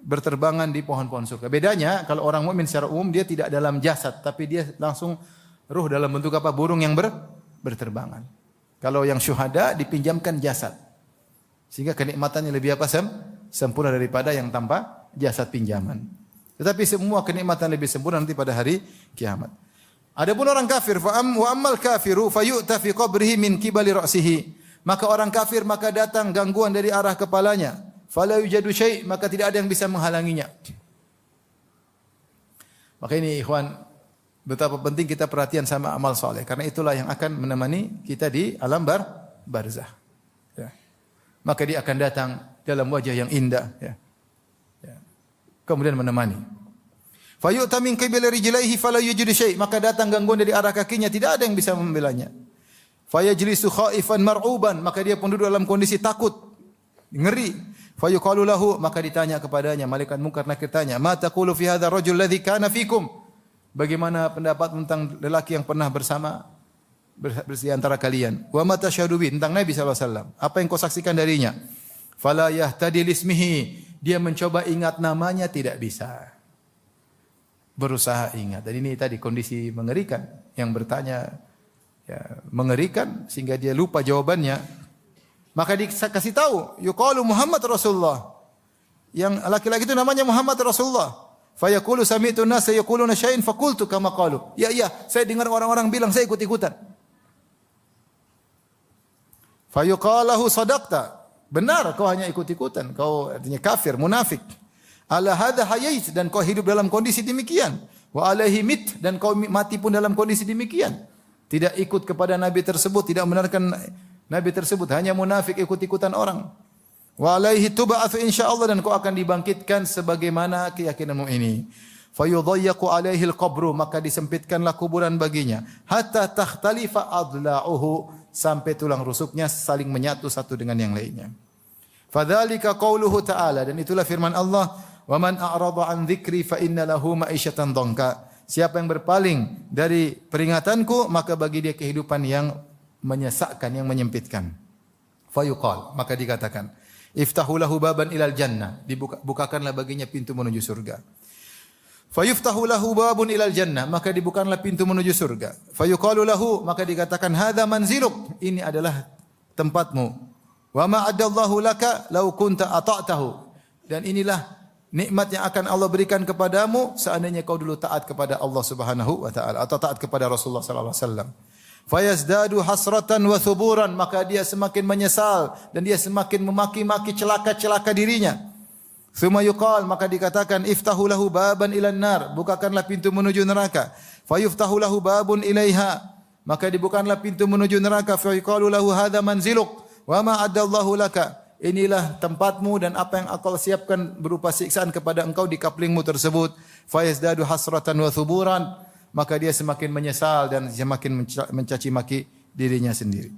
Speaker 1: berterbangan di pohon-pohon surga. Bedanya kalau orang mukmin secara umum dia tidak dalam jasad, tapi dia langsung ruh dalam bentuk apa? Burung yang berterbangan. Kalau yang syuhada dipinjamkan jasad. Sehingga kenikmatannya lebih apa? Sempurna daripada yang tanpa jasad pinjaman. Tetapi semua kenikmatan lebih sempurna nanti pada hari kiamat. Adapun orang kafir, wa ammal kafiru fayu'ta fi qabrihi min qibali ra'sihi. Maka orang kafir maka datang gangguan dari arah kepalanya. Fala yujadu syai', maka tidak ada yang bisa menghalanginya. Maka ini ikhwan, betapa penting kita perhatian sama amal soleh, karena itulah yang akan menemani kita di alam barzah. Ya. Maka dia akan datang dalam wajah yang indah. Ya. Ya. Kemudian menemani. Fayu'ta min qibali rijlaihi fala yujidu syai', maka datang gangguan dari arah kakinya, tidak ada yang bisa membelanya. Fayajlisu khaifan mar'uban, maka dia pun duduk dalam kondisi takut, ngeri. Fayuqalu lahu, maka ditanya kepadanya, malaikat munkar nakir tanya, ma taqulu fi hadzal rajul ladzi kana fikum? Bagaimana pendapat tentang lelaki yang pernah bersama di antara kalian? Wa ma tasyhadu bi, tentang Nabi sallallahu alaihi wasallam. Apa yang kau saksikan darinya? Fala yahtadi lismihi, dia mencoba ingat namanya tidak bisa. Berusaha ingat. Dan ini tadi kondisi mengerikan, yang bertanya ya, mengerikan sehingga dia lupa jawabannya. Maka dikasih tahu, yuqalu Muhammad Rasulullah. Yang laki-laki itu namanya Muhammad Rasulullah. Fayaqulu sami'tu an-nasa yaquluna syai'an faqultu kama qalu. Ya, saya dengar orang-orang bilang, saya ikut-ikutan. Fayuqalahu sadaqta. Benar, kau hanya ikut-ikutan. Kau artinya kafir, munafik. Ala hadza hayait, dan kau hidup dalam kondisi demikian. Wa alaihi mit, dan kau mati pun dalam kondisi demikian. Tidak ikut kepada nabi tersebut, tidak membenarkan nabi tersebut, hanya munafik, ikut-ikutan orang. Wa alaihi tub'atsu insyaallah, dan kau akan dibangkitkan sebagaimana keyakinanmu ini. Fayudhayyaqu alaihi al-qabru, maka disempitkanlah kuburan baginya. Hatta takhtalifa adla'uhu, sampai tulang rusuknya saling menyatu satu dengan yang lainnya. Fadzalika qauluhu ta'ala, dan itulah firman Allah, wa man a'rada an dzikri fa inna lahu ma'isyatan dhanka. Siapa yang berpaling dari peringatanku, maka bagi dia kehidupan yang menyesakkan, yang menyempitkan. Fayuqal, maka dikatakan, iftahu lahu baban ilal jannah, dibukakanlah baginya pintu menuju surga. Fayuftahu lahu babun ilal jannah, maka dibukakanlah pintu menuju surga. Fayuqalu lahu, maka dikatakan, hadza manziluk, ini adalah tempatmu. Wa ma adallahu laka law kunta ata'tahu, dan inilah nikmat yang akan Allah berikan kepadamu seandainya kau dulu taat kepada Allah Subhanahu wa taala atau taat kepada Rasulullah sallallahu alaihi wasallam. Fayazdadu hasratan wa thuburan, maka dia semakin menyesal dan dia semakin memaki-maki celaka-celaka dirinya. Tsumma yuqal, maka dikatakan, iftahu lahu baban ilan nar, bukakanlah pintu menuju neraka. Fayuftahu lahu babun ilaiha, maka dibukakanlah pintu menuju neraka. Fa yuqalu lahu hadza manziluk wa ma adallahu laka, inilah tempatmu dan apa yang Allah siapkan berupa siksaan kepada engkau di kaplingmu tersebut. Fayazdadu hasratan wa thuburan, maka dia semakin menyesal dan semakin mencaci maki dirinya sendiri.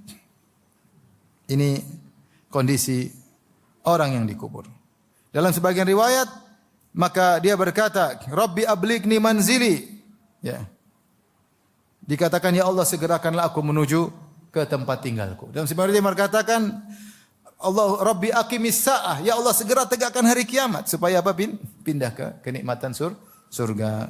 Speaker 1: Ini kondisi orang yang dikubur. Dalam sebagian riwayat, maka dia berkata, Rabbi ablighni manzili. Ya. Dikatakan, ya Allah segerakanlah aku menuju ke tempat tinggalku. Dalam sebagian riwayat mengatakan, Allah Rabbi aqimis sa'ah, ya Allah segera tegakkan hari kiamat supaya apa? Pindah ke kenikmatan surga.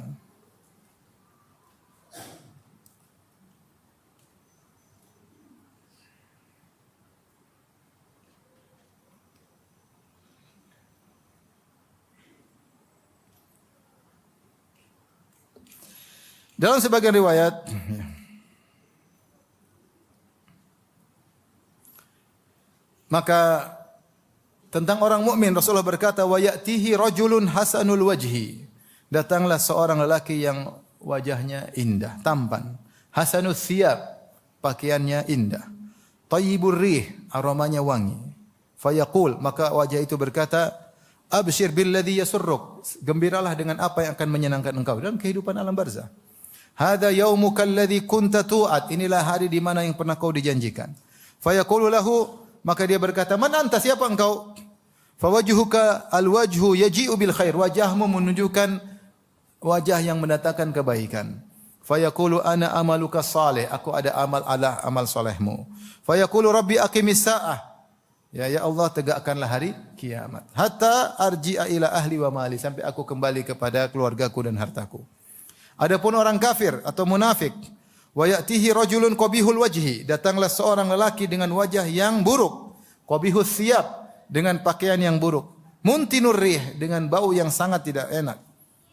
Speaker 1: Dalam sebagian riwayat, maka tentang orang mukmin Rasulullah berkata, wa ya'tihi rajulun hasanul wajhi, datanglah seorang lelaki yang wajahnya indah, tampan, hasanus thiyab, pakaiannya indah, thayyibur rih, aromanya wangi. Fayaqul, maka wajah itu berkata, abshir billadhi yasurruk, gembiralah dengan apa yang akan menyenangkan engkau dalam kehidupan alam barzah. Hadza yaumuka alladhi kunta tu'ad, inilah hari di mana yang pernah kau dijanjikan. Fayaqulu lahu, maka dia berkata, man anta, siapa engkau? Fawajhuka alwajhu yaji'u bil khair, wajahmu menunjukkan wajah yang mendatangkan kebaikan. Fayaqulu ana amaluka salih, aku ada amal salehmu. Fayaqulu rabbi aqimis sa'ah, ya Allah tegakkanlah hari kiamat. Hatta arji'a ila ahli wa mali, sampai aku kembali kepada keluargaku dan hartaku. Adapun orang kafir atau munafik, wa ya'tihi rajulun qabihul wajhi, datanglah seorang lelaki dengan wajah yang buruk, qabihus thiyab, dengan pakaian yang buruk, muntinur rih, dengan bau yang sangat tidak enak,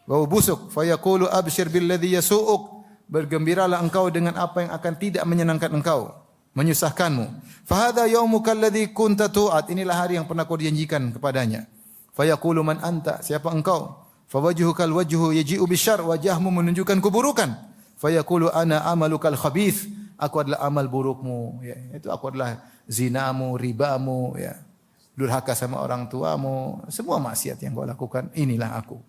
Speaker 1: bau busuk. Fa yaqulu abshir billadhi yasu'uk, bergembiralah engkau dengan apa yang akan tidak menyenangkan engkau, menyusahkanmu. Fa hadza yaumuka alladzi kunta tu'ad, inilah hari yang pernah kau dijanjikan kepadanya. Fa yaqulu man anta, siapa engkau? Fa wajhukal wajhu yaji'u bisyarr, wajahmu menunjukkan keburukan. Fa yaqulu ana amalukal khabith, aku adalah amal burukmu, ya. Itu aku adalah zinamu, ribamu, ya. Durhaka sama orang tuamu, semua maksiat yang kau lakukan, inilah aku.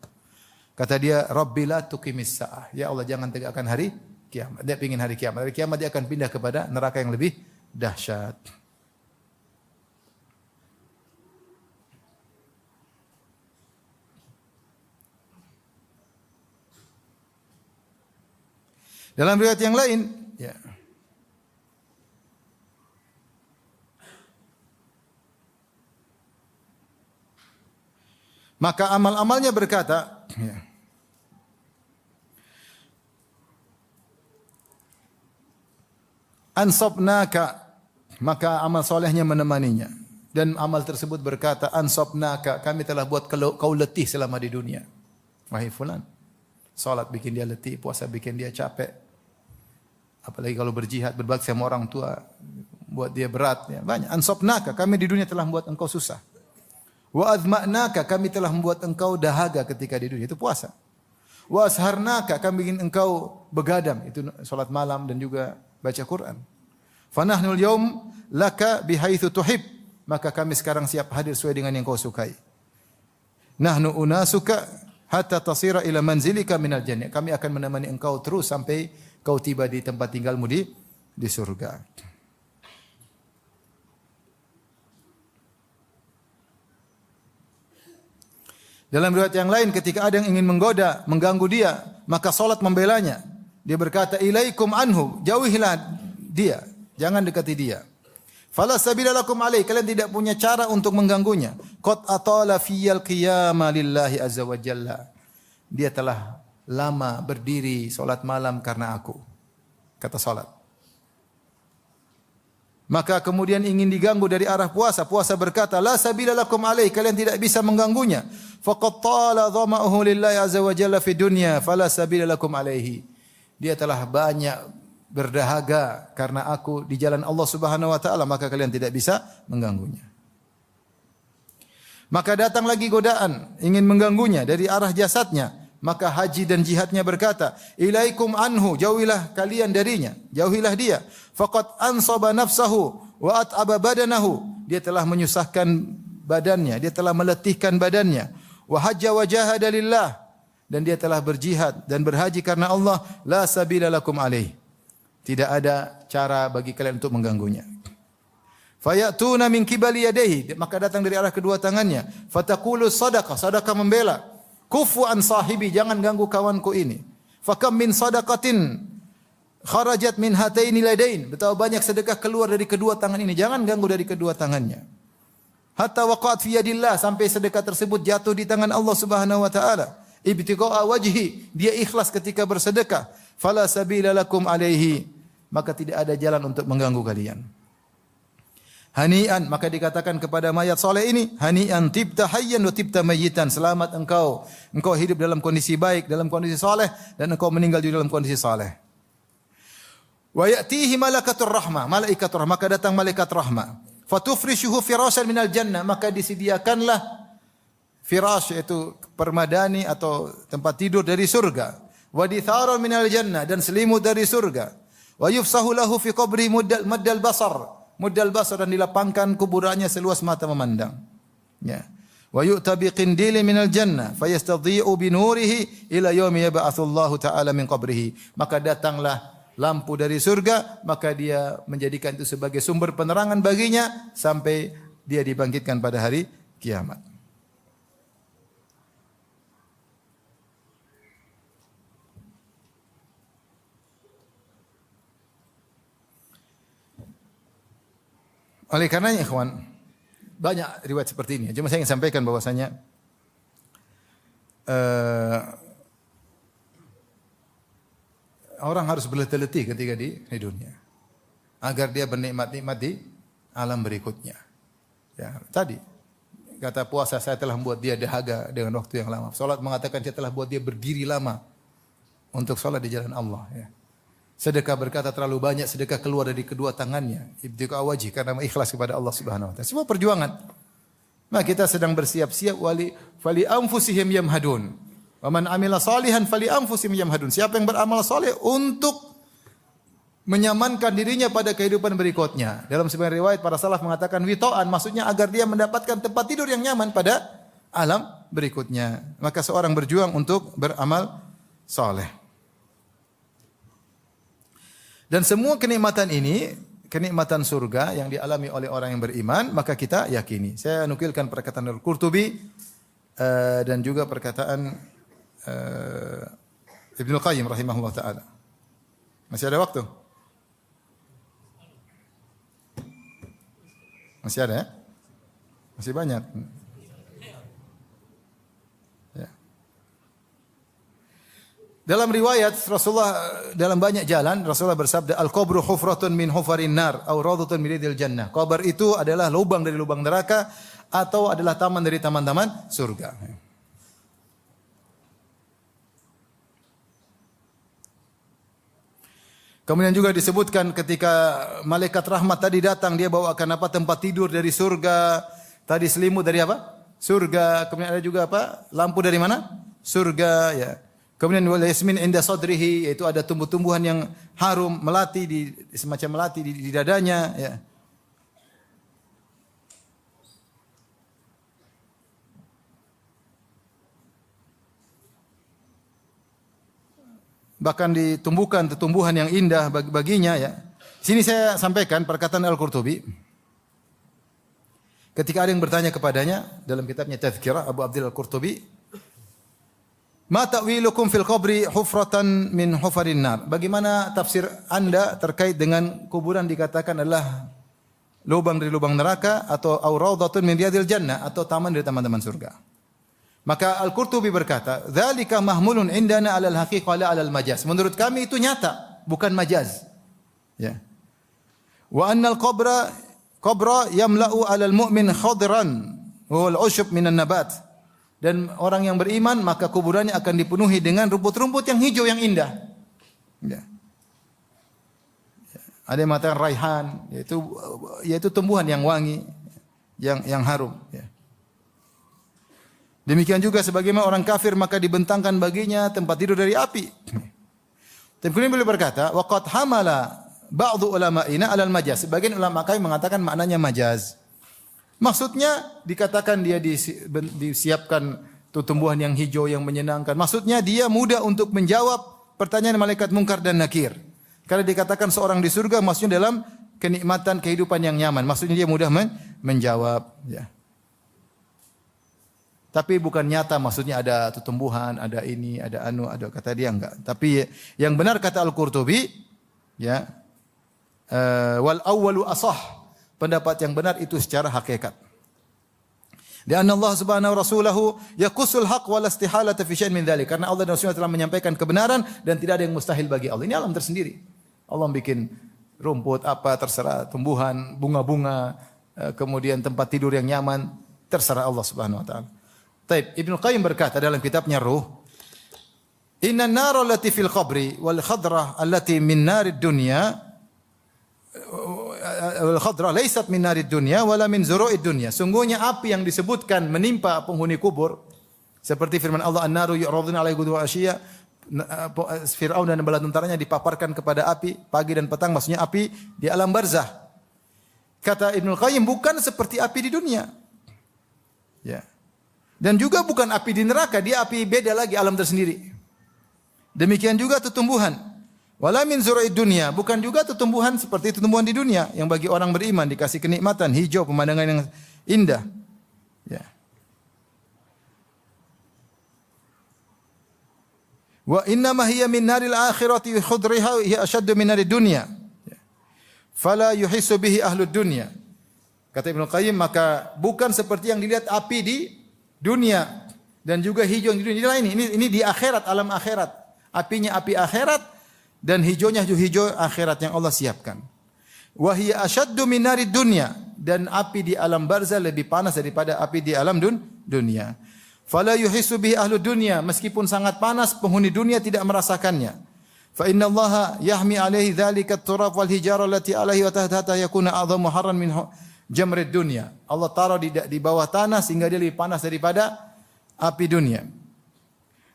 Speaker 1: Kata dia, Rabbi la tuqimis sa'ah. Ya Allah, jangan tegakkan hari kiamat. Dia ingin hari kiamat. Hari kiamat dia akan pindah kepada neraka yang lebih dahsyat. Dalam riwayat yang lain, ya. Maka amal-amalnya berkata, ya. Ansabnaka, maka amal solehnya menemaninya. Dan amal tersebut berkata, ansabnaka, kami telah buat kau letih selama di dunia. Wahai fulan, salat bikin dia letih, puasa bikin dia capek. Apalagi kalau berjihad, berbakti sama orang tua, buat dia berat. Ya. Banyak. Ansabnaka, kami di dunia telah membuat engkau susah. Wa azma'naka, kami telah membuat engkau dahaga ketika di dunia. Itu puasa. Wa asharnaka, kami ingin engkau begadang. Itu salat malam dan juga baca Quran. Fanahnul yaum laka bihaitsu tuhib, maka kami sekarang siap hadir sesuai dengan yang kau sukai. Nahnu unasuka hatta tasira ila manzilika minal jannah. Kami akan menemani engkau terus sampai kau tiba di tempat tinggalmu di surga. Dalam riwayat yang lain, ketika ada yang ingin menggoda, mengganggu dia, maka salat membelanya. Dia berkata, ilaikum anhu, jauhilah dia, jangan dekati dia. Fala sabila lakum alaih, kalian tidak punya cara untuk mengganggunya. Qad atala fiyal qiyama lillahi azza wa jalla. Dia telah lama berdiri salat malam karena aku. Kata salat. Maka kemudian ingin diganggu dari arah puasa. Puasa berkata, la sabila lakum alaih, kalian tidak bisa mengganggunya. Faqad tala dhama'uhu lillahi azza wa jalla fi dunya, fala sabila lakum alaihi. Dia telah banyak berdahaga karena aku di jalan Allah Subhanahu wa taala, maka kalian tidak bisa mengganggunya. Maka datang lagi godaan ingin mengganggunya dari arah jasadnya, maka haji dan jihadnya berkata, ilaikum anhu, jauhilah kalian darinya, jauhilah dia. Faqad ansaba nafsahu wa at'aba badanahu, dia telah menyusahkan badannya, dia telah meletihkan badannya. Wa hajja wa jahada lillah, dan dia telah berjihad dan berhaji karena Allah, la sabila lakum alaih. Tidak ada cara bagi kalian untuk mengganggunya. Fayatuna min qibali yadayhi, maka datang dari arah kedua tangannya. Fataqulu sadaqah, sadaqah membela. Kufu an sahibi, jangan ganggu kawanku ini. Fakam min sadaqatin kharajat min hataini ladain, betapa banyak sedekah keluar dari kedua tangan ini, jangan ganggu dari kedua tangannya. Hatta waqa'at fi yadillah, sampai sedekah tersebut jatuh di tangan Allah Subhanahu wa taala. Ibtigha'a wajhi, dia ikhlas ketika bersedekah. Fala sabila lakum alaihi, maka tidak ada jalan untuk mengganggu kalian. Hani'an, maka dikatakan kepada mayat soleh ini, hani'an tibta hayyan wa tibta mayyitan, selamat engkau hidup dalam kondisi baik, dalam kondisi soleh, dan engkau meninggal di dalam kondisi soleh. Wa ya'tihi malakatur rahmah, malaikatur rahmah, maka datang malaikat rahmah. Fatufrishuhu firashan minal jannah, maka disediakanlah firash, yaitu permadani atau tempat tidur dari surga. Wa ditharan minal jannah, dan selimut dari surga. Wa yufsahu lahu fi qabri muddal basar, dan dilapangkan kuburannya seluas mata memandang. Ya. Wa yu'ta biqindilin minal jannah fayastadhi'u bi nurihi ila yaumi yab'atsullahu ta'ala min qabrihi. Maka datanglah lampu dari surga, maka dia menjadikan itu sebagai sumber penerangan baginya sampai dia dibangkitkan pada hari kiamat. Oleh karenanya ikhwan, banyak riwayat seperti ini. Cuma saya ingin sampaikan bahwasanya orang harus berletih-letih ketika di dunia agar dia bernikmat-nikmat di alam berikutnya. Ya, tadi kata puasa, saya telah membuat dia dahaga dengan waktu yang lama. Salat mengatakan saya telah buat dia berdiri lama untuk salat di jalan Allah. Ya. Sedekah berkata terlalu banyak, sedekah keluar dari kedua tangannya. Ibtiqa wajhi, karena ikhlas kepada Allah Subhanahu wa taala. Semua perjuangan. Maka kita sedang bersiap-siap fali anfusihim yamhadun. Wa man amila salihan fali anfusihim yamhadun. Siapa yang beramal saleh untuk menyamankan dirinya pada kehidupan berikutnya. Dalam sebuah riwayat para salaf mengatakan witoan, maksudnya agar dia mendapatkan tempat tidur yang nyaman pada alam berikutnya. Maka seorang berjuang untuk beramal saleh. Dan semua kenikmatan ini, kenikmatan surga yang dialami oleh orang yang beriman, maka kita yakini. Saya nukilkan perkataan Al-Qurtubi dan juga perkataan Ibnu Qayyim rahimahullah taala. Masih ada waktu? Masih ada ya? Masih banyak. Ya. Dalam riwayat Rasulullah dalam banyak jalan Rasulullah bersabda al-qabru hufratun min hufarin nar aw rawdatun min ridil jannah. Kubur itu adalah lubang dari lubang neraka atau adalah taman dari taman-taman surga. Kemudian juga disebutkan ketika malaikat rahmat tadi datang, dia bawakan apa? Tempat tidur dari surga. Tadi selimut dari apa? Surga. Kemudian ada juga apa? Lampu dari mana? Surga. Ya. Kemudian wal yasmin inda sadrihi, yaitu ada tumbuh-tumbuhan yang harum melati semacam melati di dadanya. Ya. Bahkan ditumbuhkan tumbuhan yang indah baginya ya. Sini saya sampaikan perkataan Al-Qurtubi. Ketika ada yang bertanya kepadanya dalam kitabnya Tadhkirah Abu Abdul Al-Qurtubi, "Ma ta'wilukum fil qabri hufratan min hufarin nar?" Bagaimana tafsir Anda terkait dengan kuburan dikatakan adalah lubang dari lubang neraka atau auradatun min riyadil jannah atau taman dari taman-taman surga? Maka Al-Qurtubi berkata, "Dzalika mahmulun indana 'alal haqiqah la 'alal majaz." Menurut kami itu nyata, bukan majaz. Ya. Wa annal qabra yamla'u 'alal mu'min khadran wa al ushub minan nabat. Dan orang yang beriman maka kuburannya akan dipenuhi dengan rumput-rumput yang hijau yang indah. Ya. Ada yang mengatakan raihan, yaitu tumbuhan yang wangi, yang harum. Ya. Demikian juga sebagaimana orang kafir maka dibentangkan baginya tempat tidur dari api. Dan kemudian beliau berkata, waqad hamala ba'dhu ulama'ina 'alal majaz. Sebagian ulama kami mengatakan maknanya majaz. Maksudnya dikatakan dia disiapkan tumbuhan yang hijau yang menyenangkan. Maksudnya dia mudah untuk menjawab pertanyaan malaikat mungkar dan nakir. Karena dikatakan seorang di surga maksudnya dalam kenikmatan kehidupan yang nyaman. Maksudnya dia mudah menjawab, ya. Tapi bukan nyata, maksudnya ada tumbuhan, ada ini, ada kata dia enggak. Tapi yang benar kata Al-Qurtubi, ya, wal awwalu asah. Pendapat yang benar itu secara hakikat. Dan Allah Subhanahu wa rasulahu yaqussul haq wal istihalata fi syai'in min dzalik. Karena Allah dan Rasulullah telah menyampaikan kebenaran dan tidak ada yang mustahil bagi Allah. Ini alam tersendiri. Allah bikin rumput apa terserah, tumbuhan, bunga-bunga, kemudian tempat tidur yang nyaman, terserah Allah Subhanahu wa taala. Taib, Ibnu Qayyim berkata dalam kitabnya Ruh, "Inna an-nara allati fil qabri wal khadrah allati min narid dunya wal khadrah laysat min narid dunya wala min zuru'id dunya." Sungguhnya api yang disebutkan menimpa penghuni kubur seperti firman Allah, "An-naru yu'raduna 'alaihi ghudwan wa 'ashiyya." Firaun dan bala tentaranya dipaparkan kepada api pagi dan petang, maksudnya api di alam barzah. Kata Ibnu Qayyim, bukan seperti api di dunia. Ya. Dan juga bukan api di neraka, dia api beda lagi, alam tersendiri. Demikian juga tumbuhan. Wala min zura'id dunya, bukan juga tumbuhan seperti tumbuhan di dunia yang bagi orang beriman dikasih kenikmatan, hijau, pemandangan yang indah. Ya. Wa inna ma hiya min naril akhirati khudriha hiya ashaddu min narid dunya. Fala yuhissu bihi ahlud dunya. Kata Ibnu Qayyim, maka bukan seperti yang dilihat api di dunia dan juga hijau di dunia. Ini di akhirat, alam akhirat. Apinya api akhirat dan hijaunya hijau akhirat yang Allah siapkan. Wa hiya ashaddu min narid dunya, dan api di alam barzah lebih panas daripada api di alam dunia. Fala yuhissu bihi ahlud dunya, meskipun sangat panas penghuni dunia tidak merasakannya. Fa inna Allah yahmi alaihi dzalika at-turab wal hijara allati alaihi wa tahta yakuna a'dhamu harran min jamrid dunya. Allah taruh di bawah tanah sehingga dia lebih panas daripada api dunia.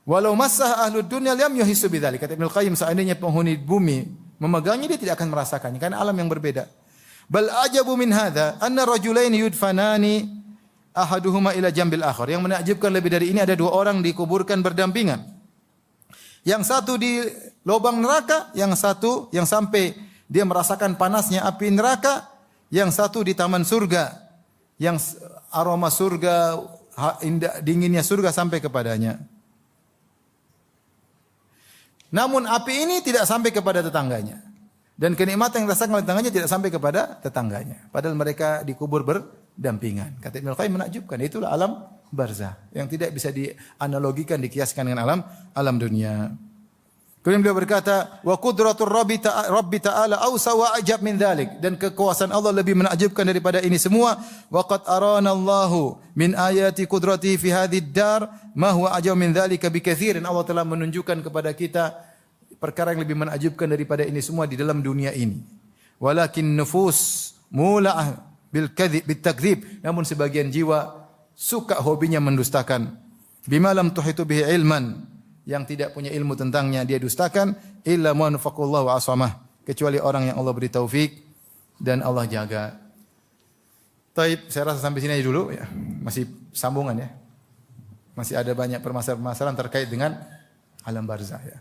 Speaker 1: Walau massah ahlud dunya lam yuhissu bidzalika. Kata Ibnu Qayyim, seandainya penghuni bumi memegangnya dia tidak akan merasakannya karena alam yang berbeda. Bal ajabu min hadza anna rajulaini yudfanani ahaduhuma ila jambil akhar. Yang menakjubkan lebih dari ini ada dua orang dikuburkan berdampingan. Yang satu di lubang neraka, yang satu yang sampai dia merasakan panasnya api neraka, yang satu di taman surga, yang aroma surga, dinginnya surga sampai kepadanya. Namun api ini tidak sampai kepada tetangganya. Dan kenikmatan yang dirasakan oleh tetangganya tidak sampai kepada tetangganya. Padahal mereka dikubur berdampingan. Kata Ibnu Qayyim, menakjubkan. Itulah alam barzah yang tidak bisa dianalogikan, dikiaskan dengan alam dunia. Kemudian beliau berkata, wa qudratur rabbi ta'ala awsa wa ajab min dzalik, dan kekuasaan Allah lebih menakjubkan daripada ini semua. Wa qad arana Allahu min ayati qudratihi fi hadhihi dar ma huwa ajab min dzalika bikatsirin. Allah telah menunjukkan kepada kita perkara yang lebih menakjubkan daripada ini semua di dalam dunia ini. Walakin nufus mula'ah bil kadhib bit takdzib, namun sebagian jiwa suka hobinya mendustakan. Bima lam tuhitu bihi ilman, yang tidak punya ilmu tentangnya dia dustakan. Illa man faqallahu wa asamah, kecuali orang yang Allah beri taufik dan Allah jaga. Taib, saya rasa sampai sini aja dulu ya. Masih sambungan ya. Masih ada banyak permasalahan terkait dengan alam barzah ya.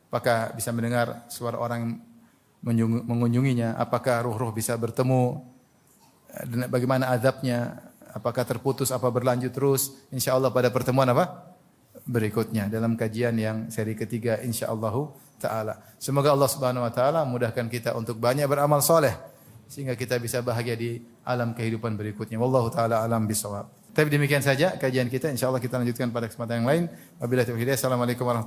Speaker 1: Apakah bisa mendengar suara orang mengunjunginya? Apakah ruh-ruh bisa bertemu? Dan bagaimana azabnya? Apakah terputus, apa berlanjut terus? InsyaAllah pada pertemuan berikutnya dalam kajian yang seri ketiga insyaallah taala. Semoga Allah Subhanahu wa taala mudahkan kita untuk banyak beramal soleh sehingga kita bisa bahagia di alam kehidupan berikutnya. Wallahu taala alam bisawab. Tapi demikian saja kajian kita, insyaallah kita lanjutkan pada kesempatan yang lain. Wabillahi taufiq. Assalamualaikum warahmatullahi wabarakatuh.